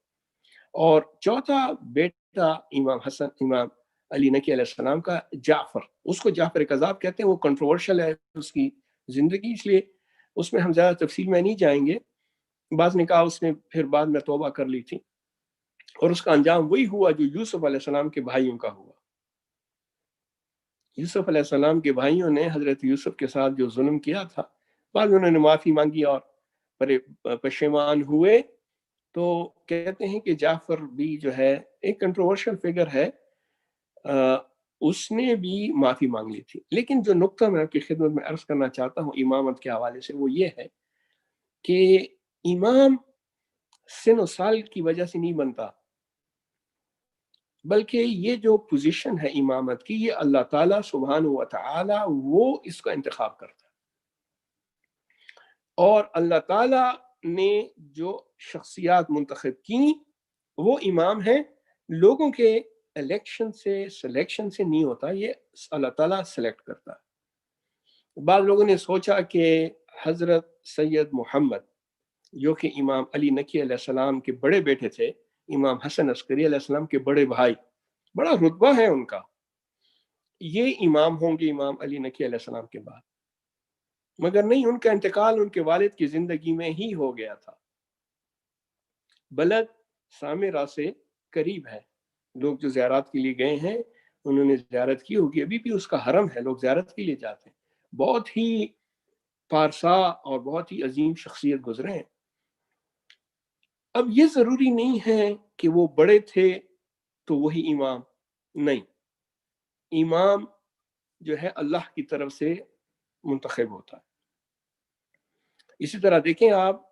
اور چوتھا بیٹا امام علی نقی علیہ السلام کا جعفر، اس کو جعفر کذاب کہتے ہیں. وہ کنٹروورشل ہے اس کی زندگی، اس لیے اس میں ہم زیادہ تفصیل میں نہیں جائیں گے. بعض نے کہا اس نے پھر بعد میں توبہ کر لی تھی، اور اس کا انجام وہی ہوا جو یوسف علیہ السلام کے بھائیوں کا ہوا. یوسف علیہ السلام کے بھائیوں نے حضرت یوسف کے ساتھ جو ظلم کیا تھا، بعد میں انہوں نے معافی مانگی اور پشیمان ہوئے. تو کہتے ہیں کہ جعفر بھی جو ہے ایک کنٹروورشل فگر ہے، اس نے بھی معافی مانگ لی تھی. لیکن جو نقطہ میں آپ کی خدمت میں عرض کرنا چاہتا ہوں امامت کے حوالے سے، وہ یہ ہے کہ امام سن و سال کی وجہ سے نہیں بنتا، بلکہ یہ جو پوزیشن ہے امامت کی، یہ اللہ تعالیٰ سبحانہ و تعالیٰ وہ اس کا انتخاب کرتا ہے. اور اللہ تعالیٰ نے جو شخصیات منتخب کی وہ امام ہیں. لوگوں کے الیکشن سے، سلیکشن سے نہیں ہوتا، یہ اللہ تعالیٰ سلیکٹ کرتا ہے. بعض لوگوں نے سوچا کہ حضرت سید محمد جو کہ امام علی نقی علیہ السلام کے بڑے بیٹے تھے، امام حسن عسکری علیہ السلام کے بڑے بھائی، بڑا رتبہ ہے ان کا، یہ امام ہوں گے امام علی نقی علیہ السلام کے بعد. مگر نہیں، ان کا انتقال ان کے والد کی زندگی میں ہی ہو گیا تھا. بلد سامرہ سے قریب ہے، لوگ جو زیارات کے لیے گئے ہیں انہوں نے زیارت کی ہوگی، ابھی بھی اس کا حرم ہے، لوگ زیارت کے لیے جاتے ہیں. بہت ہی پارسا اور بہت ہی عظیم شخصیت گزرے ہیں. اب یہ ضروری نہیں ہے کہ وہ بڑے تھے تو وہی امام، نہیں، امام جو ہے اللہ کی طرف سے منتخب ہوتا ہے. اسی طرح دیکھیں آپ،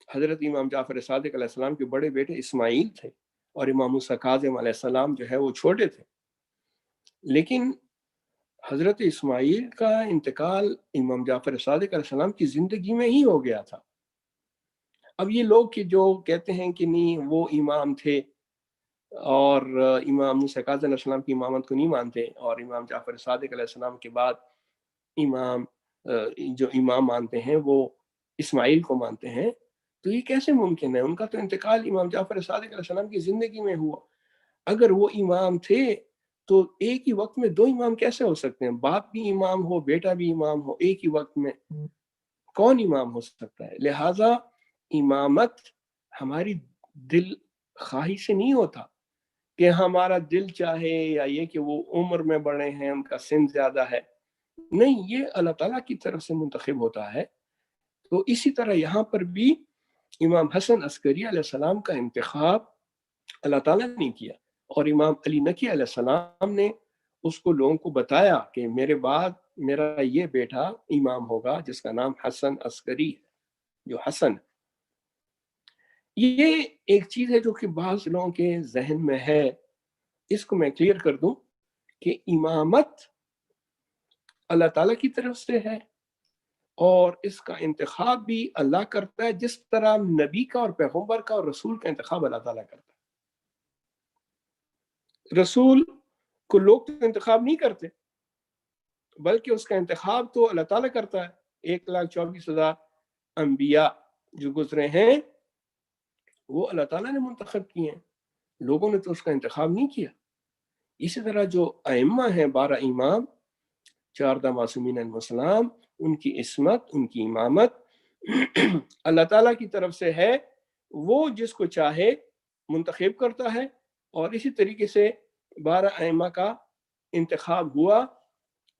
حضرت امام جعفر صادق علیہ السلام کے بڑے بیٹے اسماعیل تھے، اور امام موسیٰ کاظم علیہ السلام جو ہے وہ چھوٹے تھے. لیکن حضرت اسماعیل کا انتقال امام جعفر صادق علیہ السلام کی زندگی میں ہی ہو گیا تھا. اب یہ لوگ کہ جو کہتے ہیں کہ نہیں وہ امام تھے اور امام موسیٰ کاظم علیہ السلام کی امامت کو نہیں مانتے، اور امام جعفر صادق علیہ السلام کے بعد امام جو امام مانتے ہیں وہ اسماعیل کو مانتے ہیں، تو یہ کیسے ممکن ہے؟ ان کا تو انتقال امام جعفر صادق علیہ السلام کی زندگی میں ہوا. اگر وہ امام تھے تو ایک ہی وقت میں 2 امام کیسے ہو سکتے ہیں؟ باپ بھی امام ہو، بیٹا بھی امام ہو، ایک ہی وقت میں کون امام ہو سکتا ہے؟ لہٰذا امامت ہماری دل خواہی سے نہیں ہوتا کہ ہمارا دل چاہے، یا یہ کہ وہ عمر میں بڑے ہیں، ان کا سن زیادہ ہے. نہیں، یہ اللہ تعالیٰ کی طرف سے منتخب ہوتا ہے. تو اسی طرح یہاں پر بھی امام حسن عسکری علیہ السلام کا انتخاب اللہ تعالیٰ نے کیا، اور امام علی نقی علیہ السلام نے اس کو لوگوں کو بتایا کہ میرے بعد میرا یہ بیٹا امام ہوگا جس کا نام حسن عسکری ہے، جو حسن. یہ ایک چیز ہے جو کہ بعض لوگوں کے ذہن میں ہے. اس کو میں کلیئر کر دوں کہ امامت اللہ تعالیٰ کی طرف سے ہے اور اس کا انتخاب بھی اللہ کرتا ہے، جس طرح نبی کا اور پیغمبر کا اور رسول کا انتخاب اللہ تعالیٰ کرتا ہے. رسول کو لوگ تو انتخاب نہیں کرتے، بلکہ اس کا انتخاب تو اللہ تعالیٰ کرتا ہے. 1,24,000 انبیاء جو گزرے ہیں وہ اللہ تعالیٰ نے منتخب کیے ہیں، لوگوں نے تو اس کا انتخاب نہیں کیا. اسی طرح جو ائمہ ہیں 12 امام، 14 معصومین علیہم السلام، ان کی عصمت، ان کی امامت اللہ تعالیٰ کی طرف سے ہے. وہ جس کو چاہے منتخب کرتا ہے، اور اسی طریقے سے 12 ائمہ کا انتخاب ہوا،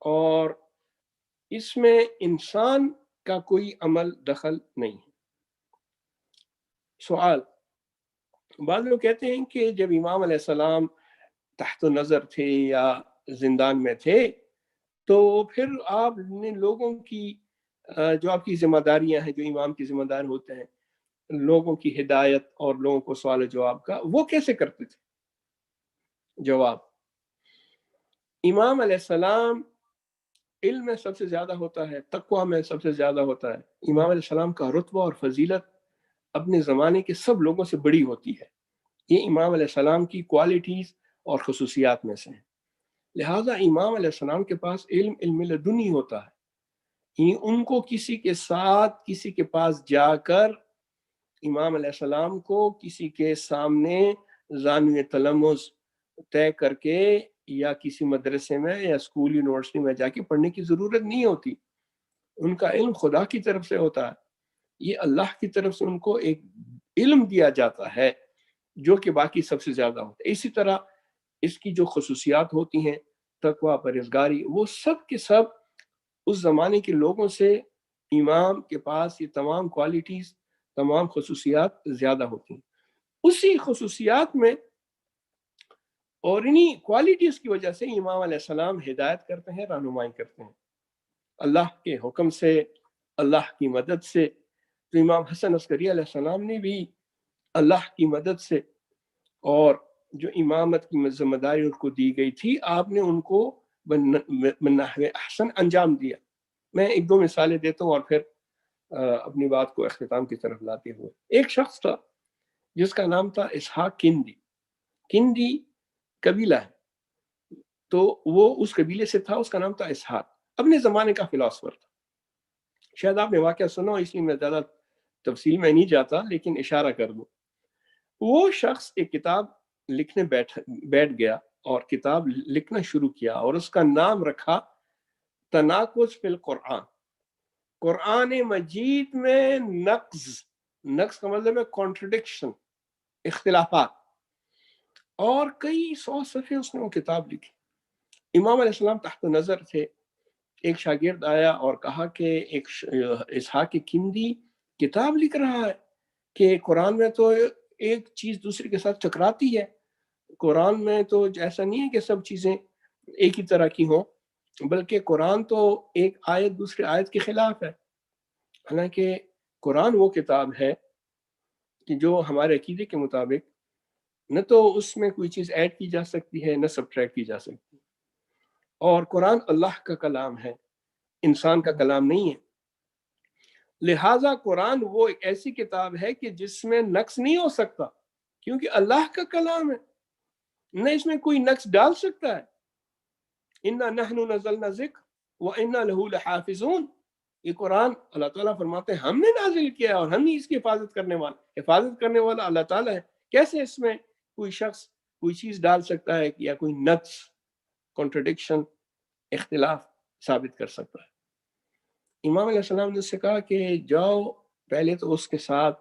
اور اس میں انسان کا کوئی عمل دخل نہیں ہے. سوال، بعض لوگ کہتے ہیں کہ جب امام علیہ السلام تحت نظر تھے یا زندان میں تھے تو پھر آپ نے لوگوں کی جو آپ کی ذمہ داریاں ہیں، جو امام کی ذمہ دار ہوتے ہیں، لوگوں کی ہدایت اور لوگوں کو سوال و جواب کا، وہ کیسے کرتے تھے؟ جواب، امام علیہ السلام علم میں سب سے زیادہ ہوتا ہے، تقویٰ میں سب سے زیادہ ہوتا ہے. امام علیہ السلام کا رتبہ اور فضیلت اپنے زمانے کے سب لوگوں سے بڑی ہوتی ہے. یہ امام علیہ السلام کی کوالٹیز اور خصوصیات میں سے ہیں. لہٰذا امام علیہ السلام کے پاس علم لدنی ہوتا ہے. ان کو کسی کے ساتھ، کسی کے پاس جا کر امام علیہ السلام کو کسی کے سامنے زانوی تلمذ طے کر کے یا کسی مدرسے میں یا اسکول یونیورسٹی میں جا کے پڑھنے کی ضرورت نہیں ہوتی. ان کا علم خدا کی طرف سے ہوتا ہے. یہ اللہ کی طرف سے ان کو ایک علم دیا جاتا ہے جو کہ باقی سب سے زیادہ ہوتا ہے. اسی طرح اس کی جو خصوصیات ہوتی ہیں، تقویٰ، پرہیزگاری، وہ سب کے سب اس زمانے کے لوگوں سے امام کے پاس یہ تمام کوالٹیز، تمام خصوصیات زیادہ ہوتی ہیں. اسی خصوصیات میں اور انہی کوالٹیز کی وجہ سے امام علیہ السلام ہدایت کرتے ہیں، رہنمائی کرتے ہیں اللہ کے حکم سے، اللہ کی مدد سے. تو امام حسن عسکری علیہ السلام نے بھی اللہ کی مدد سے، اور جو امامت کی ذمہ داری ان کو دی گئی تھی، آپ نے ان کو بنحو احسن انجام دیا. میں 1-2 مثالیں دیتا ہوں اور پھر اپنی بات کو اختتام کی طرف لاتے ہوئے. ایک شخص تھا جس کا نام تھا اسحاق کندی. کندی قبیلہ ہے، تو وہ اس قبیلے سے تھا، اس کا نام تھا اسحاق. اپنے زمانے کا فلاسفر تھا. شاید آپ نے واقعہ سنا، اس لیے میں زیادہ تفصیل میں نہیں جاتا، لیکن اشارہ کر دوں. وہ شخص ایک کتاب لکھنے بیٹھ گیا اور کتاب لکھنا شروع کیا، اور اس کا نام رکھا تناقض فی القرآن. قرآن مجید میں نقص کا مطلب ہے کانٹرڈکشن، اختلافات. اور کئی 100 صفحے اس نے وہ کتاب لکھی. امام علیہ السلام تحت نظر تھے. ایک شاگرد آیا اور کہا کہ ایک اسحاق کندی کتاب لکھ رہا ہے کہ قرآن میں تو ایک چیز دوسری کے ساتھ ٹکراتی ہے، قرآن میں تو ایسا نہیں ہے کہ سب چیزیں ایک ہی طرح کی ہوں، بلکہ قرآن تو ایک آیت دوسری آیت کے خلاف ہے. حالانکہ قرآن وہ کتاب ہے کہ جو ہمارے عقیدے کے مطابق نہ تو اس میں کوئی چیز ایڈ کی جا سکتی ہے، نہ سبٹریکٹ کی جا سکتی. اور قرآن اللہ کا کلام ہے، انسان کا کلام نہیں ہے. لہٰذا قرآن وہ ایک ایسی کتاب ہے کہ جس میں نقص نہیں ہو سکتا، کیونکہ اللہ کا کلام ہے، نہ اس میں کوئی نقص ڈال سکتا ہے. اِنَّا نَحْنُ نَزَّلْنَا ذِکْرَ وَإِنَّا لَهُ لَحَافِظُونَ. یہ قرآن اللہ تعالیٰ فرماتے ہیں ہم نے نازل کیا اور ہم ہی اس کی حفاظت کرنے والا اللہ تعالیٰ ہے. کیسے اس میں کوئی شخص کوئی چیز ڈال سکتا ہے یا کوئی نقص، کنٹرڈکشن، اختلاف ثابت کر سکتا ہے؟ امام علیہ السلام نے اس سے کہا کہ جاؤ پہلے تو اس کے ساتھ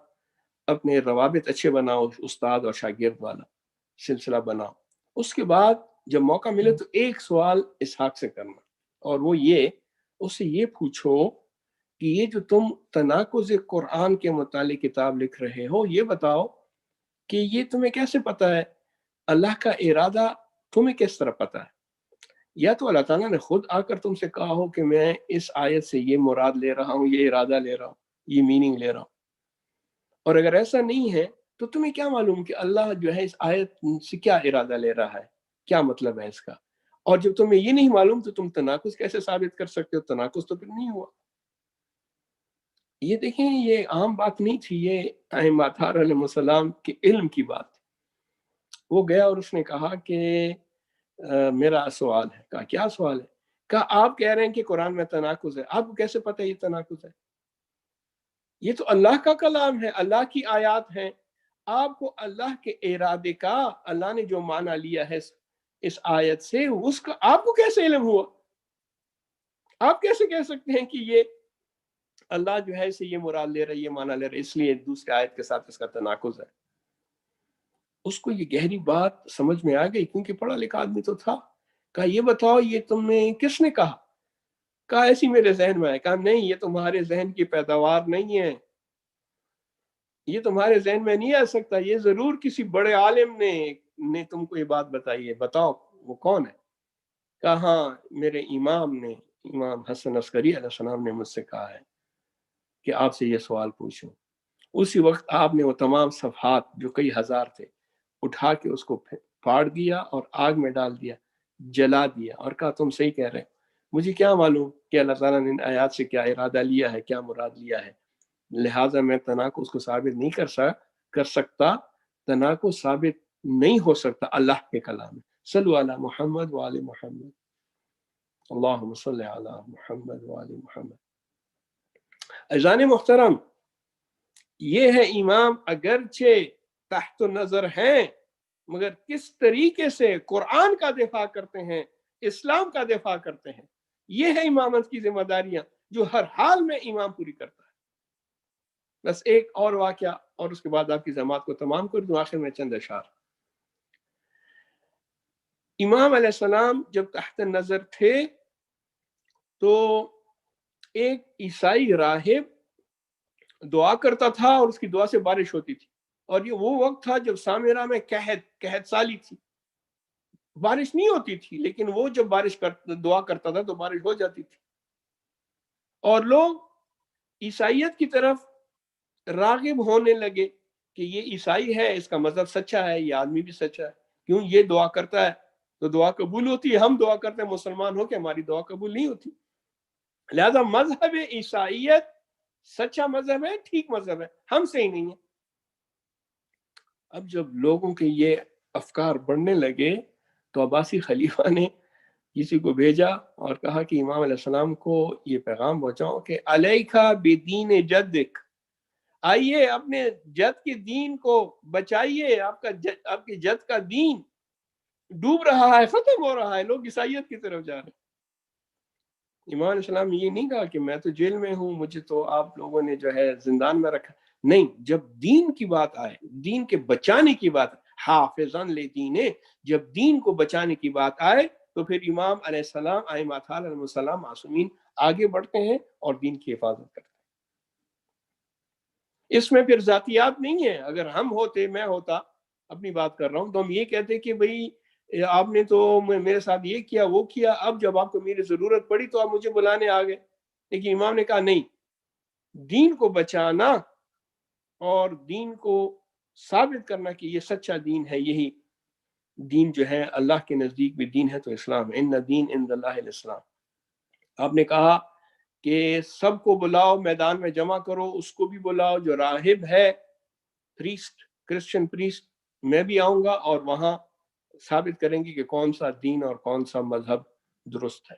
اپنے روابط اچھے بناؤ، استاد اور شاگرد والا سلسلہ بناؤ. اس کے بعد جب موقع ملے تو ایک سوال اسحاق سے کرنا، اور وہ یہ، اس سے یہ پوچھو کہ یہ جو تم تناقض قرآن کے متعلق کتاب لکھ رہے ہو، یہ بتاؤ کہ یہ تمہیں کیسے پتہ ہے؟ اللہ کا ارادہ تمہیں کس طرح پتہ ہے؟ یا تو اللہ تعالیٰ نے خود آ کر تم سے کہا ہو کہ میں اس آیت سے یہ مراد لے رہا ہوں، یہ ارادہ لے رہا ہوں، یہ میننگ لے رہا ہوں. اور اگر ایسا نہیں ہے تو تمہیں کیا معلوم کہ اللہ جو ہے اس آیت سے کیا ارادہ لے رہا ہے، کیا مطلب ہے اس کا. اور جب تمہیں یہ نہیں معلوم تو تم تناقض کیسے ثابت کر سکتے ہو؟ تناقض تو پھر نہیں ہوا. یہ دیکھیں یہ عام بات نہیں تھی، یہ ائمہ اطہار علیہ السلام کے علم کی بات تھی. وہ گیا اور اس نے کہا کہ میرا سوال ہے. کہا کیا سوال ہے؟ کہا آپ کہہ رہے ہیں کہ قرآن میں تناقض ہے، آپ کو کیسے پتہ یہ تناقض ہے؟ یہ تو اللہ کا کلام ہے، اللہ کی آیات ہیں. آپ کو اللہ کے ارادے کا، اللہ نے جو معنی لیا ہے اس آیت سے، اس کا آپ کو کیسے علم ہوا؟ آپ کیسے کہہ سکتے ہیں کہ یہ اللہ جو ہے اسے یہ مراد لے رہا ہے، یہ معنی لے رہا ہے، اس لیے دوسری آیت کے ساتھ اس کا تناقض ہے؟ اس کو یہ گہری بات سمجھ میں آ گئی کیونکہ پڑھا لکھا آدمی تو تھا. کہا یہ بتاؤ یہ تم نے کس نے کہا؟ کہا ایسی میرے ذہن میں آئے. کہا نہیں، یہ تمہارے ذہن کی پیداوار نہیں ہے، یہ تمہارے ذہن میں نہیں آ سکتا، یہ ضرور کسی بڑے عالم نے تم کو یہ بات بتائی ہے. بتاؤ وہ کون ہے؟ کہا ہاں میرے امام نے، امام حسن عسکری علیہ السلام نے مجھ سے کہا ہے کہ آپ سے یہ سوال پوچھوں. اسی وقت آپ نے وہ تمام صفحات جو کئی ہزار تھے اٹھا کے اس کو پھاڑ دیا اور آگ میں ڈال دیا، جلا دیا، اور کہا تم صحیح کہہ رہے ہو، مجھے کیا معلوم کہ اللہ تعالیٰ نے ان آیات سے کیا ارادہ لیا ہے، کیا مراد لیا ہے. لہٰذا میں تناقض کو ثابت نہیں کر سکتا. تناقض ثابت نہیں ہو سکتا اللہ کے کلام میں. صلو علی محمد وآل محمد، اللہم صلی علی محمد وآل محمد. اذان محترم، یہ ہے امام اگرچہ تحت نظر ہیں مگر کس طریقے سے قرآن کا دفاع کرتے ہیں، اسلام کا دفاع کرتے ہیں. یہ ہے امامت کی ذمہ داریاں جو ہر حال میں امام پوری کرتا ہے. بس ایک اور واقعہ اور اس کے بعد آپ کی جماعت کو تمام کر دوں. آخر میں چند اشعار. امام علیہ السلام جب تحت نظر تھے تو ایک عیسائی راہب دعا کرتا تھا اور اس کی دعا سے بارش ہوتی تھی. اور یہ وہ وقت تھا جب سامرہ میں قحط سالی تھی، بارش نہیں ہوتی تھی، لیکن وہ جب دعا کرتا تھا تو بارش ہو جاتی تھی. اور لوگ عیسائیت کی طرف راغب ہونے لگے کہ یہ عیسائی ہے، اس کا مذہب سچا ہے، یہ آدمی بھی سچا ہے، کیوں یہ دعا کرتا ہے تو دعا قبول ہوتی ہے. ہم دعا کرتے ہیں مسلمان ہو کے، ہماری دعا قبول نہیں ہوتی. لہذا مذہب عیسائیت سچا مذہب ہے، ٹھیک مذہب ہے، ہم سے ہی نہیں ہے. اب جب لوگوں کے یہ افکار بڑھنے لگے تو عباسی خلیفہ نے کسی کو بھیجا اور کہا کہ امام علیہ السلام کو یہ پیغام پہنچاؤ کہ علیکہ بدین جدک، آئیے اپنے جد کے دین کو بچائیے. آپ کے جد کا دین ڈوب رہا ہے، ختم ہو رہا ہے، لوگ عیسائیت کی طرف جا رہے ہیں. امام علیہ السلام یہ نہیں کہا کہ میں تو جیل میں ہوں، مجھے تو آپ لوگوں نے جو ہے زندان میں رکھا. نہیں، جب دین کی بات آئے، دین کے بچانے کی بات، حافظاً لدینے، جب دین کو بچانے کی بات آئے تو پھر امام علیہ السلام، ائمہ اطہار علیہ السلام معصومین آگے بڑھتے ہیں اور دین کی حفاظت کرتے ہیں. اس میں پھر ذاتیات نہیں ہے. اگر ہم ہوتے، میں ہوتا، اپنی بات کر رہا ہوں، تو ہم یہ کہتے کہ بھئی آپ نے تو میرے ساتھ یہ کیا وہ کیا، اب جب آپ کو میری ضرورت پڑی تو آپ مجھے بلانے آ گئے. لیکن امام نے کہا نہیں، دین کو بچانا اور دین کو ثابت کرنا کہ یہ سچا دین ہے، یہی دین جو ہے اللہ کے نزدیک بھی دین ہے تو اسلام. ان دین عند اللہ الاسلام. آپ نے کہا کہ سب کو بلاؤ، میدان میں جمع کرو، اس کو بھی بلاؤ جو راہب ہے، پریسٹ، کرسچن پریسٹ، میں بھی آؤں گا اور وہاں ثابت کریں گے کہ کون سا دین اور کون سا مذہب درست ہے.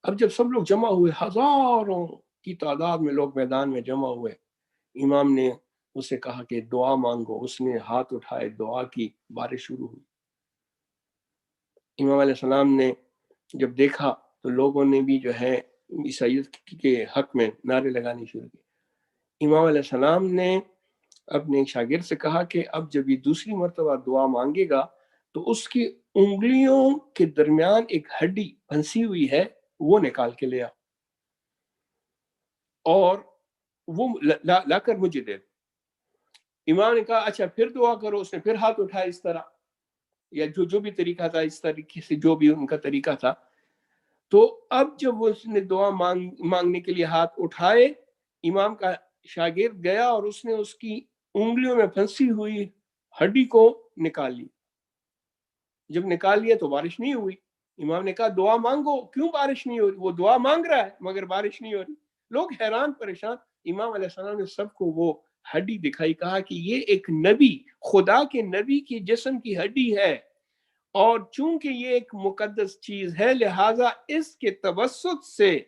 اب جب سب لوگ جمع ہوئے، ہزاروں کی تعداد میں لوگ میدان میں جمع ہوئے، امام نے اسے کہا کہ دعا مانگو. اس نے ہاتھ اٹھائے، دعا کی، بارش شروع ہوئی. امام علیہ السلام نے جب دیکھا تو لوگوں نے بھی جو ہے عیسائیت کے حق میں نعرے لگانے شروع کیے. امام علیہ السلام نے اپنے شاگرد سے کہا کہ اب جب یہ دوسری مرتبہ دعا مانگے گا تو اس کی انگلیوں کے درمیان ایک ہڈی پھنسی ہوئی ہے، وہ نکال کے لیا اور وہ لا کر مجھے دے. امام نے کہا اچھا پھر دعا کرو. اس نے پھر ہاتھ اٹھایا اس طرح. یا جو بھی طریقہ تھا اس طریقے سے جو بھی ان کا طریقہ تھا. تو اب جب اس نے دعا مانگنے کے لیے ہاتھ اٹھائے، امام کا شاگرد گیا اور اس نے اس کی انگلیوں میں پھنسی ہوئی ہڈی کو نکال لی. جب نکال لیا تو بارش نہیں ہوئی. امام نے کہا دعا مانگو، کیوں بارش نہیں ہو رہی؟ وہ دعا مانگ رہا ہے مگر بارش نہیں ہو رہی. لوگ حیران پریشان. امام علیہ السلام نے سب کو وہ ہڈی دکھائی، کہا کہ یہ ایک نبی، خدا کے نبی کی جسم کی ہڈی ہے، اور چونکہ یہ ایک مقدس چیز ہے لہٰذا اس کے توسط سے،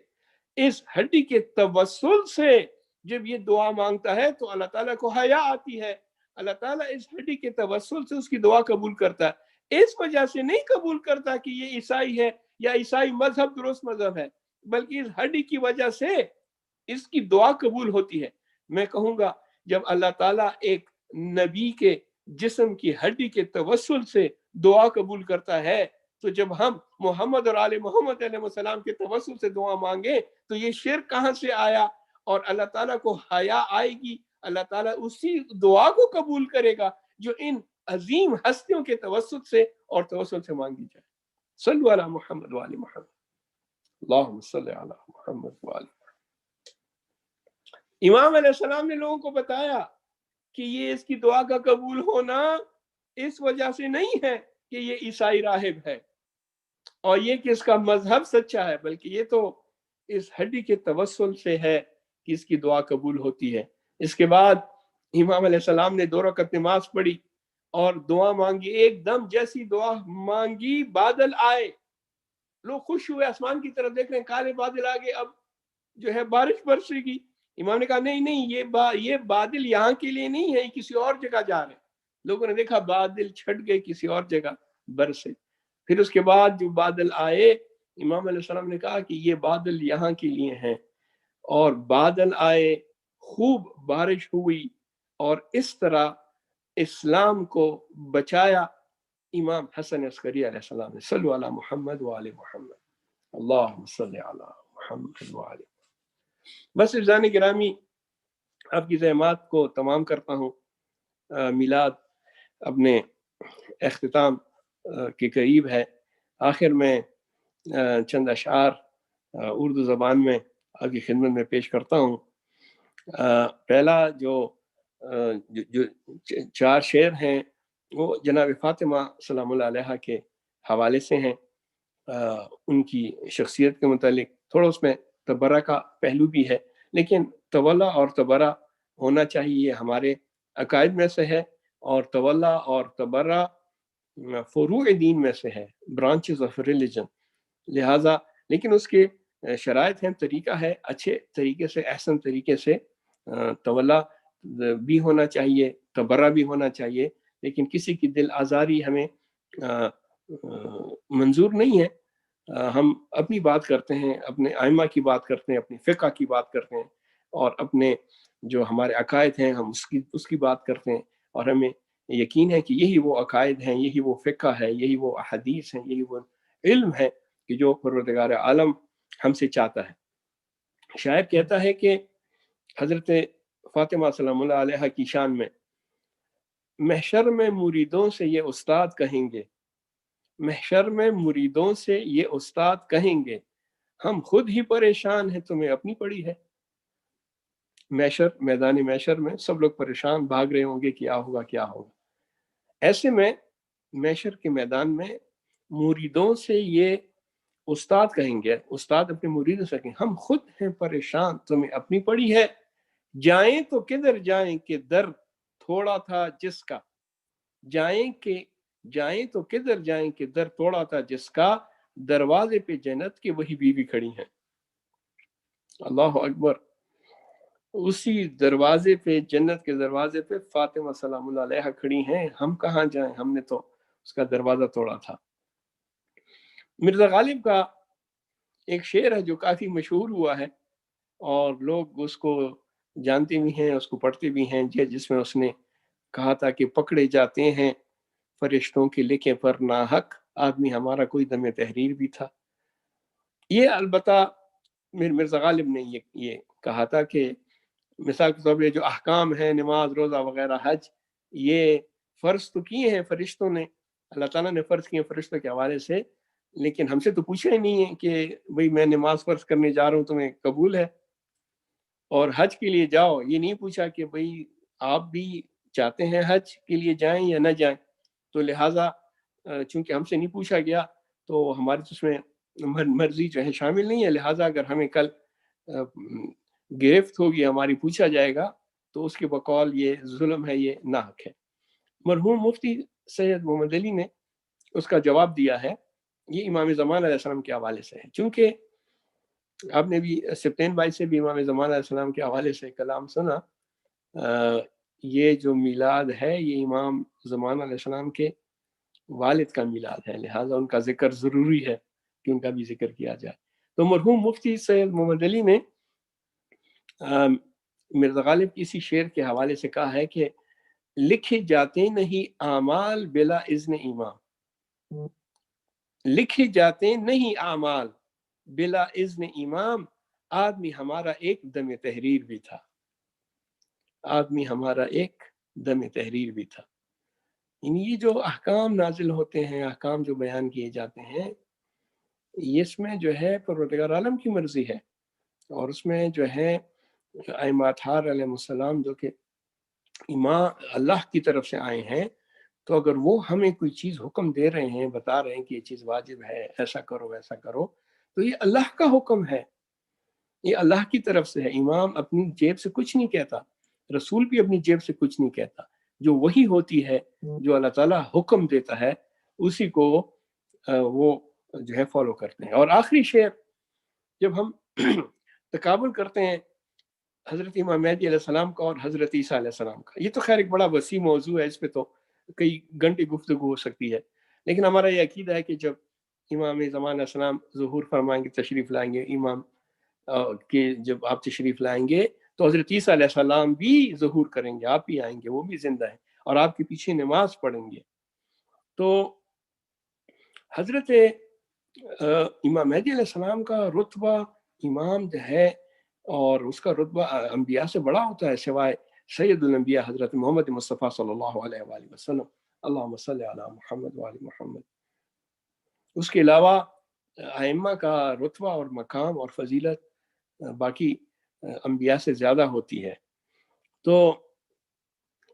اس ہڈی کے توسل سے جب یہ دعا مانگتا ہے تو اللہ تعالیٰ کو حیا آتی ہے. اللہ تعالیٰ اس ہڈی کے توسل سے اس کی دعا قبول کرتا ہے. اس وجہ سے نہیں قبول کرتا کہ یہ عیسائی ہے یا عیسائی مذہب درست مذہب ہے، بلکہ اس ہڈی کی وجہ سے اس کی دعا قبول ہوتی ہے. میں کہوں گا جب اللہ تعالیٰ ایک نبی کے جسم کی ہڈی کے توسل سے دعا قبول کرتا ہے، تو جب ہم محمد اور آل محمد علیہ السلام کے توسل سے دعا مانگیں تو یہ شرک کہاں سے آیا؟ اور اللہ تعالیٰ کو حیا آئے گی. اللہ تعالیٰ اسی دعا کو قبول کرے گا جو ان عظیم ہستیوں کے توسل سے اور توسل سے مانگی جائے. صلو علی محمد وآل محمد. اللہم صلی علی محمد وآل محمد. امام علیہ السلام نے لوگوں کو بتایا کہ یہ اس کی دعا کا قبول ہونا اس وجہ سے نہیں ہے کہ یہ عیسائی راہب ہے اور یہ کہ اس کا مذہب سچا ہے، بلکہ یہ تو اس ہڈی کے توسل سے ہے کہ اس کی دعا قبول ہوتی ہے. اس کے بعد امام علیہ السلام نے 2 رکعت نماز پڑھی اور دعا مانگی. ایک دم جیسی دعا مانگی بادل آئے، لوگ خوش ہوئے، آسمان کی طرف دیکھ رہے ہیں، کالے بادل آ گئے، اب جو ہے بارش برسے گی. امام نے کہا نہیں یہ بادل یہاں کے لیے نہیں ہے، یہ کسی اور جگہ جا رہے ہیں. لوگوں نے دیکھا بادل چھٹ گئے، کسی اور جگہ برسے. پھر اس کے بعد جو بادل آئے، امام علیہ السلام نے کہا کہ یہ بادل یہاں کے لیے ہیں، اور بادل آئے، خوب بارش ہوئی، اور اس طرح اسلام کو بچایا امام حسن عسکری علیہ السلام نے. صلو علی محمد وآل محمد. اللہم صلی علی محمد وآل. بس عزیزان گرامی، آپ کی زحمات کو تمام کرتا ہوں. میلاد اپنے اختتام کے قریب ہے. آخر میں چند اشعار اردو زبان میں آپ کی خدمت میں پیش کرتا ہوں. پہلا جو 4 شعر ہیں وہ جناب فاطمہ سلام اللہ علیہ کے حوالے سے ہیں. ان کی شخصیت کے متعلق تھوڑا اس میں تبرہ کا پہلو بھی ہے، لیکن تولا اور تبرہ ہونا چاہیے، ہمارے عقائد میں سے ہے، اور تولا اور تبرہ فروع دین میں سے ہے، برانچز آف ریلیجن. لہٰذا لیکن اس کے شرائط ہیں، طریقہ ہے، اچھے طریقے سے، احسن طریقے سے تولا بھی ہونا چاہیے، تبرہ بھی ہونا چاہیے، لیکن کسی کی دل آزاری ہمیں منظور نہیں ہے. ہم اپنی بات کرتے ہیں، اپنے ائمہ کی بات کرتے ہیں، اپنی فقہ کی بات کرتے ہیں، اور اپنے جو ہمارے عقائد ہیں ہم اس کی بات کرتے ہیں، اور ہمیں یقین ہے کہ یہی وہ عقائد ہیں، یہی وہ فقہ ہے، یہی وہ احادیث ہیں، یہی وہ علم ہے کہ جو پروردگار عالم ہم سے چاہتا ہے. شاعر کہتا ہے کہ حضرت فاطمہ سلام اللہ علیہ کی شان میں، محشر میں مریدوں سے یہ استاد کہیں گے، محشر میں مریدوں سے یہ استاد کہیں گے، ہم خود ہی پریشان ہیں تمہیں اپنی پڑی ہے. محشر، میدان محشر میں سب لوگ پریشان بھاگ رہے ہوں گے کیا ہوگا کیا ہوگا. ایسے میں محشر کے میدان میں مریدوں سے یہ استاد کہیں گے، استاد اپنے مریدوں سے کہیں ہم خود ہیں پریشان تمہیں اپنی پڑی ہے. جائیں تو کدھر جائیں کہ در تھوڑا تھا جس کا، جائیں تو کدھر جائیں کہ در توڑا تھا جس کا، دروازے پہ جنت کی وہی بیوی کھڑی ہیں. اللہ اکبر. اسی دروازے پہ، جنت کے دروازے پہ فاطمہ سلام اللہ علیہ کھڑی ہیں، ہم کہاں جائیں، ہم نے تو اس کا دروازہ توڑا تھا. مرزا غالب کا ایک شعر ہے جو کافی مشہور ہوا ہے اور لوگ اس کو جانتے بھی ہیں، اس کو پڑھتے بھی ہیں، جس میں اس نے کہا تھا کہ پکڑے جاتے ہیں فرشتوں کے لکھے پر ناحق، آدمی ہمارا کوئی دم تحریر بھی تھا. یہ البتہ مرزا غالب نے یہ کہا تھا کہ مثال کے طور پہ جو احکام ہیں، نماز، روزہ وغیرہ، حج، یہ فرض تو کیے ہیں فرشتوں نے، اللہ تعالیٰ نے فرض کیے فرشتوں کے حوالے سے، لیکن ہم سے تو پوچھا ہی نہیں ہے کہ بھئی میں نماز فرض کرنے جا رہا ہوں، تمہیں قبول ہے؟ اور حج کے لیے جاؤ، یہ نہیں پوچھا کہ بھئی آپ بھی چاہتے ہیں حج کے لیے جائیں یا نہ جائیں. تو لہٰذا چونکہ ہم سے نہیں پوچھا گیا تو ہماری اس میں مرضی جو ہے شامل نہیں ہے. لہٰذا اگر ہمیں کل گرفت ہوگی، ہماری پوچھا جائے گا، تو اس کے بقول یہ ظلم ہے، یہ ناحق ہے. مرحوم مفتی سید محمد علی نے اس کا جواب دیا ہے، یہ امام زمان علیہ السلام کے حوالے سے ہے. چونکہ آپ نے بھی سپتین بھائی سے بھی امام زمان علیہ السلام کے حوالے سے کلام سنا. یہ جو میلاد ہے یہ امام زمان علیہ السلام کے والد کا میلاد ہے، لہٰذا ان کا ذکر ضروری ہے کہ ان کا بھی ذکر کیا جائے. تو مرحوم مفتی سید محمد علی نے مرزا غالب کی اسی شعر کے حوالے سے کہا ہے کہ لکھے جاتے نہیں اعمال بلا اذن امام، لکھے جاتے نہیں اعمال بلا اذن امام، آدمی ہمارا ایک دم تحریر بھی تھا، آدمی ہمارا ایک دم تحریر بھی تھا. یعنی یہ جو احکام نازل ہوتے ہیں، احکام جو بیان کیے جاتے ہیں، اس میں جو ہے پروردگار عالم کی مرضی ہے، اور اس میں جو ہے ائمہ اطہار علیہ السلام جو کہ امام اللہ کی طرف سے آئے ہیں، تو اگر وہ ہمیں کوئی چیز حکم دے رہے ہیں، بتا رہے ہیں کہ یہ چیز واجب ہے، ایسا کرو ویسا کرو، تو یہ اللہ کا حکم ہے، یہ اللہ کی طرف سے ہے. امام اپنی جیب سے کچھ نہیں کہتا، رسول بھی اپنی جیب سے کچھ نہیں کہتا. جو وہی ہوتی ہے، جو اللہ تعالیٰ حکم دیتا ہے، اسی کو وہ جو ہے فالو کرتے ہیں. اور آخری شعر جب ہم تقابل کرتے ہیں حضرت امام مہدی علیہ السلام کا اور حضرت عیسیٰ علیہ السلام کا، یہ تو خیر ایک بڑا وسیع موضوع ہے، اس پہ تو کئی گھنٹے گفتگو ہو سکتی ہے. لیکن ہمارا یہ عقیدہ ہے کہ جب امام زمان علیہ السلام ظہور فرمائیں گے، تشریف لائیں گے، امام کہ جب آپ تشریف لائیں گے تو حضرت عیسیٰ علیہ السلام بھی ظہور کریں گے، آپ بھی آئیں گے، وہ بھی زندہ ہیں اور آپ کے پیچھے نماز پڑھیں گے. تو حضرت امام مہدی علیہ السلام کا رتبہ امام جو ہے، اور اس کا رتبہ انبیاء سے بڑا ہوتا ہے، سوائے سید الانبیاء حضرت محمد مصطفیٰ صلی اللہ علیہ وآلہ وسلم. اللہم صلی علی محمد وآل محمد. اس کے علاوہ ائمہ کا رتبہ اور مقام اور فضیلت باقی انبیاء سے زیادہ ہوتی ہے. تو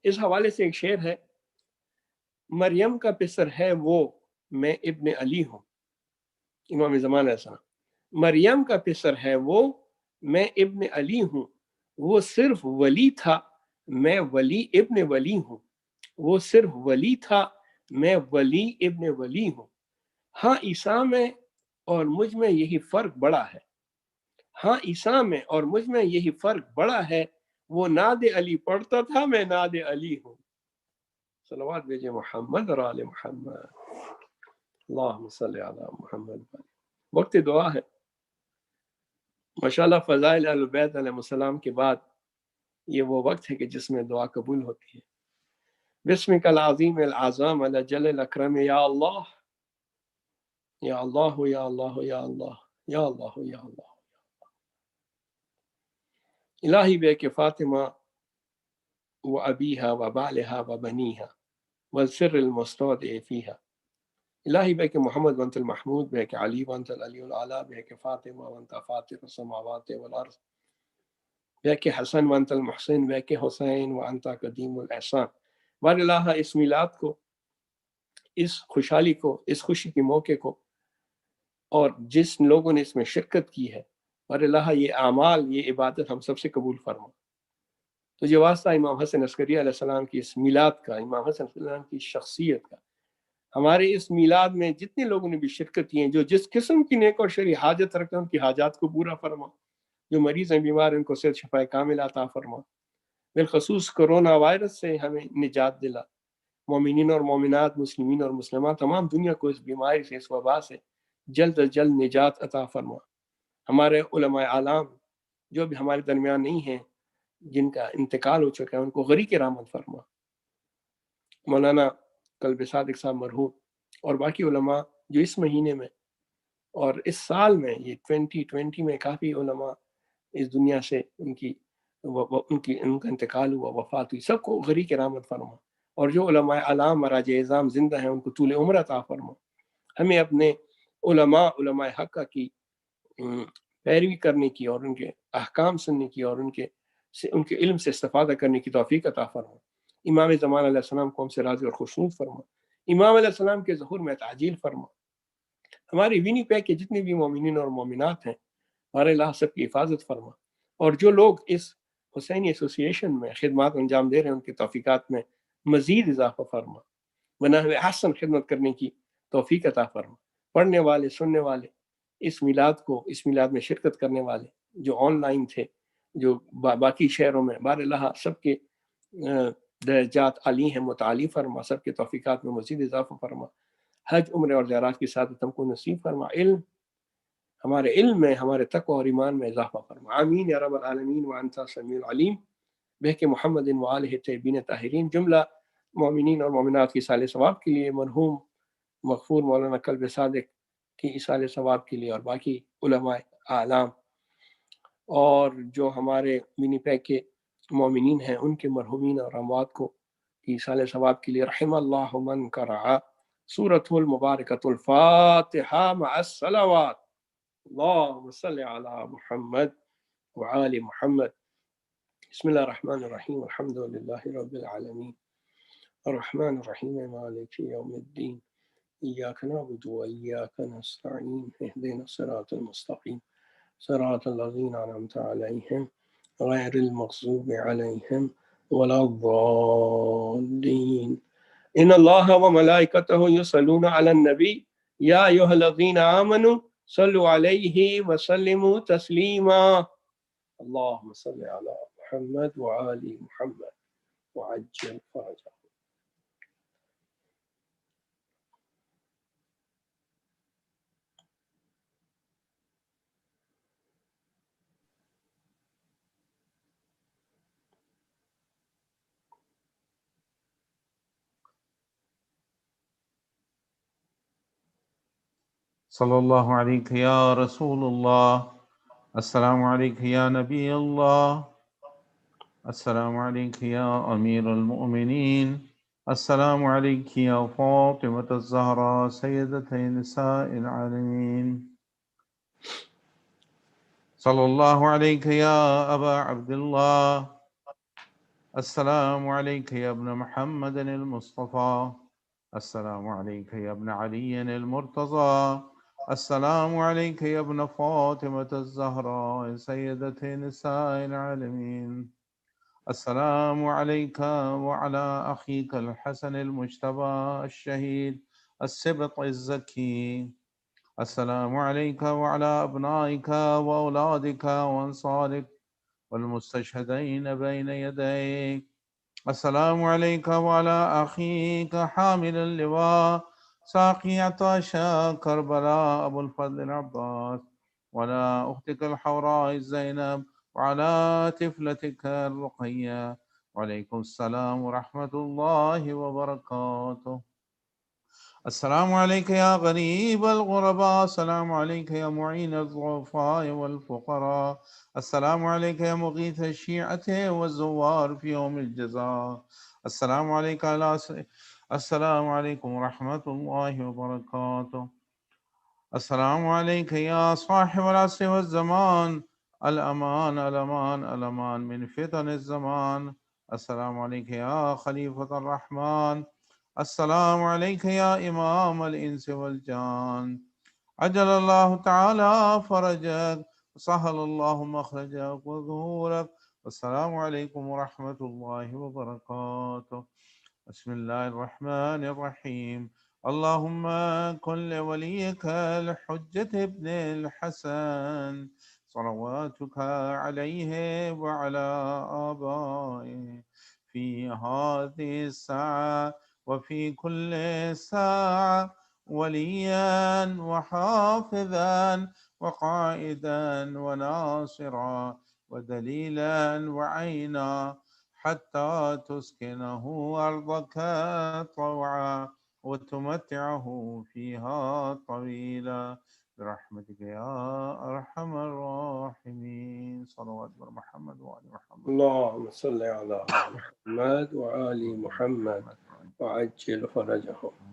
اس حوالے سے ایک شعر ہے، مریم کا پسر ہے وہ میں ابن علی ہوں. امام زمان علیہ السلام، مریم کا پسر ہے وہ میں ابن علی ہوں، وہ صرف ولی تھا میں ولی ابن ولی ہوں، وہ صرف ولی تھا میں ولی ابن ولی ہوں. ہاں عیسیٰ میں اور مجھ میں یہی فرق بڑا ہے، ہاں عیسیٰ میں اور مجھ میں یہی فرق بڑا ہے، وہ ناد علی پڑھتا تھا میں ناد علی ہوں. صلوات بھیجے محمد اور آل محمد. اللہم صلی علی محمد. وقت دعا ہے. ماشاءاللہ فضائل اہل بیت علیہ السلام کے بعد یہ وہ وقت ہے کہ جس میں دعا قبول ہوتی ہے. بسمک العظیم العظام الجل الاکرم، یا اللہ یا اللہ یا اللہ یا اللہ یا اللہ یا اللہ. الہی بے کہ فاطمہ و ابیہا و بالہا و بنیہا والسر المستودع فیہا. الہی بے کہ محمد وانت المحمود، بے کہ علی وانت العلی العلا، بے کہ فاطمہ وانت فاطر السماوات والارض، بے کہ حسن وانت المحسن، بے کہ حسین وانت قدیم الاحسان. بار الہ اس میلاد کو، اس خوشحالی کو، اس خوشی کے موقع کو، اور جس لوگوں نے اس میں شرکت کی ہے، بار الہ یہ اعمال، یہ عبادت ہم سب سے قبول فرما. تو یہ واسطہ امام حسن عسکری علیہ السلام کی اس میلاد کا، امام حسن علیہ السلام کی شخصیت کا، ہمارے اس میلاد میں جتنے لوگوں نے بھی شرکت کی ہیں، جو جس قسم کی نیک اور شرعی حاجت رکھتے ہیں ان کی حاجات کو پورا فرما. جو مریض ہیں، بیمار ہیں، ان کو صحت شفا کامل عطا فرما. بالخصوص کرونا وائرس سے ہمیں نجات دلا. مومنین اور مومنات، مسلمین اور مسلمات، تمام دنیا کو اس بیماری سے، اس وبا سے جلد از جلد نجات عطا فرما. ہمارے علماء اعلام جو بھی ہمارے درمیان نہیں ہیں، جن کا انتقال ہو چکا ہے، ان کو غریق رحمت فرما. مولانا قلب صادق صاحب مرحوم اور باقی علماء جو اس مہینے میں اور اس سال میں، یہ 2020 میں کافی علماء اس دنیا سے ان کا انتقال ہوا، وفات ہوئی، سب کو غریق رحمت فرما. اور جو علماء اعلام مراجع اعظام زندہ ہیں ان کو طول عمر عطا فرما. ہمیں اپنے علماء حقہ کی پیروی کرنے کی اور ان کے احکام سننے کی اور ان کے علم سے استفادہ کرنے کی توفیق عطا فرما. امام زمان علیہ السلام کو ہم سے راضی اور خوشنود فرما. امام علیہ السلام کے ظہور میں تعجیل فرما. ہماری ونی پیک کے جتنے بھی مومنین اور مومنات ہیں ہمارے اللہ سب کی حفاظت فرما. اور جو لوگ اس حسینی ایسوسیشن میں خدمات انجام دے رہے ہیں ان کی توفیقات میں مزید اضافہ فرما. بنا ہوئے احسن خدمت کرنے کی توفیق عطا فرما. پڑھنے والے سننے والے اس میلاد میں شرکت کرنے والے جو آن لائن تھے جو باقی شہروں میں بار اللہ سب کے درجات عالی ہیں متعالی فرما. سب کے توفیقات میں مزید اضافہ فرما. حج عمرے اور زیارات کی سعادت ہم کو نصیب فرما. ہمارے علم میں ہمارے تقوی اور ایمان میں اضافہ فرما. آمین یا رب العالمین وانت سمیع العلیم بحق محمد وآلہ الطیبین الطاہرین. جملہ مومنین اور مومنات کی اصال ثواب کے لیے، مرحوم مغفور مولانا قلب صادق کی اصال ثواب کے لیے، اور باقی علماء اعلام اور جو ہمارے منی پیک کے مومنین ہیں ان کے مرحومین اور اموات کو کی اصال ثواب کے لیے. رحم اللہ من قرأ سورۃ المبارکۃ الفاتحہ مع الصلوات. اللهم صل على محمد وآل محمد. بسم الله الرحمن الرحيم الحمد لله رب العالمين الرحمن الرحيم مالك يوم الدين إياك نعبد وإياك نستعين اهدنا الصراط المستقيم صراط الذين أنعمت عليهم غير المغضوب عليهم ولا الضالين. إن الله وملائكته يصلون على النبي يا أيها الذين آمنوا صلوا عليه وسلموا تسليما. اللهم صل على محمد وآل محمد وعجل فرجه. صلی اللہ علیہ یا رسول اللہ. السلام علیکم یا نبی اللہ. السلام علیکم یا امیر المؤمنین. السلام علیکم یا فاطمة الزہرا سیدۃ نساء العالمین. صلی اللہ علیہ یا ابا عبداللہ. السلام علیکم یا ابن محمد المصطفى. السلام علیکم یا ابن علی المرتضى. السلام علیکم یا ابن فاطمة الزہرا سیدۃ نساء العالمین. السلام علیک وعلی اخیک الحسن المجتبى الشہید السبط الزکی. السلام علیک وعلی ابنائک واولادک وانصارک والمستشہدین بین یدیک. السلام علیک وعلی اخیک حامل اللواء ساقی عطاش کربلاء ابو الفضل العباس وعلی اختک الحوراء زینب وعلى طفلتك الرقية. وعليكم السلام ورحمة الله وبركاته. السلام عليك يا غريب الغرباء. السلام عليك يا معين الضعفاء والفقراء. السلام عليك يا مغيث الشيعة والزوار في يوم الجزاء. السلام عليكم ورحمة الله وبركاته. السلام عليك يا صاحب العصر والزمان. الأمان الأمان الأمان من فتن الزمان. السلام عليك يا خليفة الرحمن. السلام عليك يا إمام الإنس والجان. عجل الله تعالى فرجك وسهل الله مخرجك وظهورك. والسلام عليكم ورحمة الله وبركاته. بسم الله الرحمن الرحيم. اللهم كن لوليك الحجة ابن الحسن صلواتك عليه وعلى آبائه في هذه الساعة وفي كل ساعة وليا وحافظا وقائدا وناصرا ودليلا وعينا حتى تسكنه أرضك طوعا وتمتعه فيها طويلا برحمتك يا أرحم الراحمين. صلوات محمد وآل محمد. اللهم صل على محمد وآل محمد وعجل فرجهم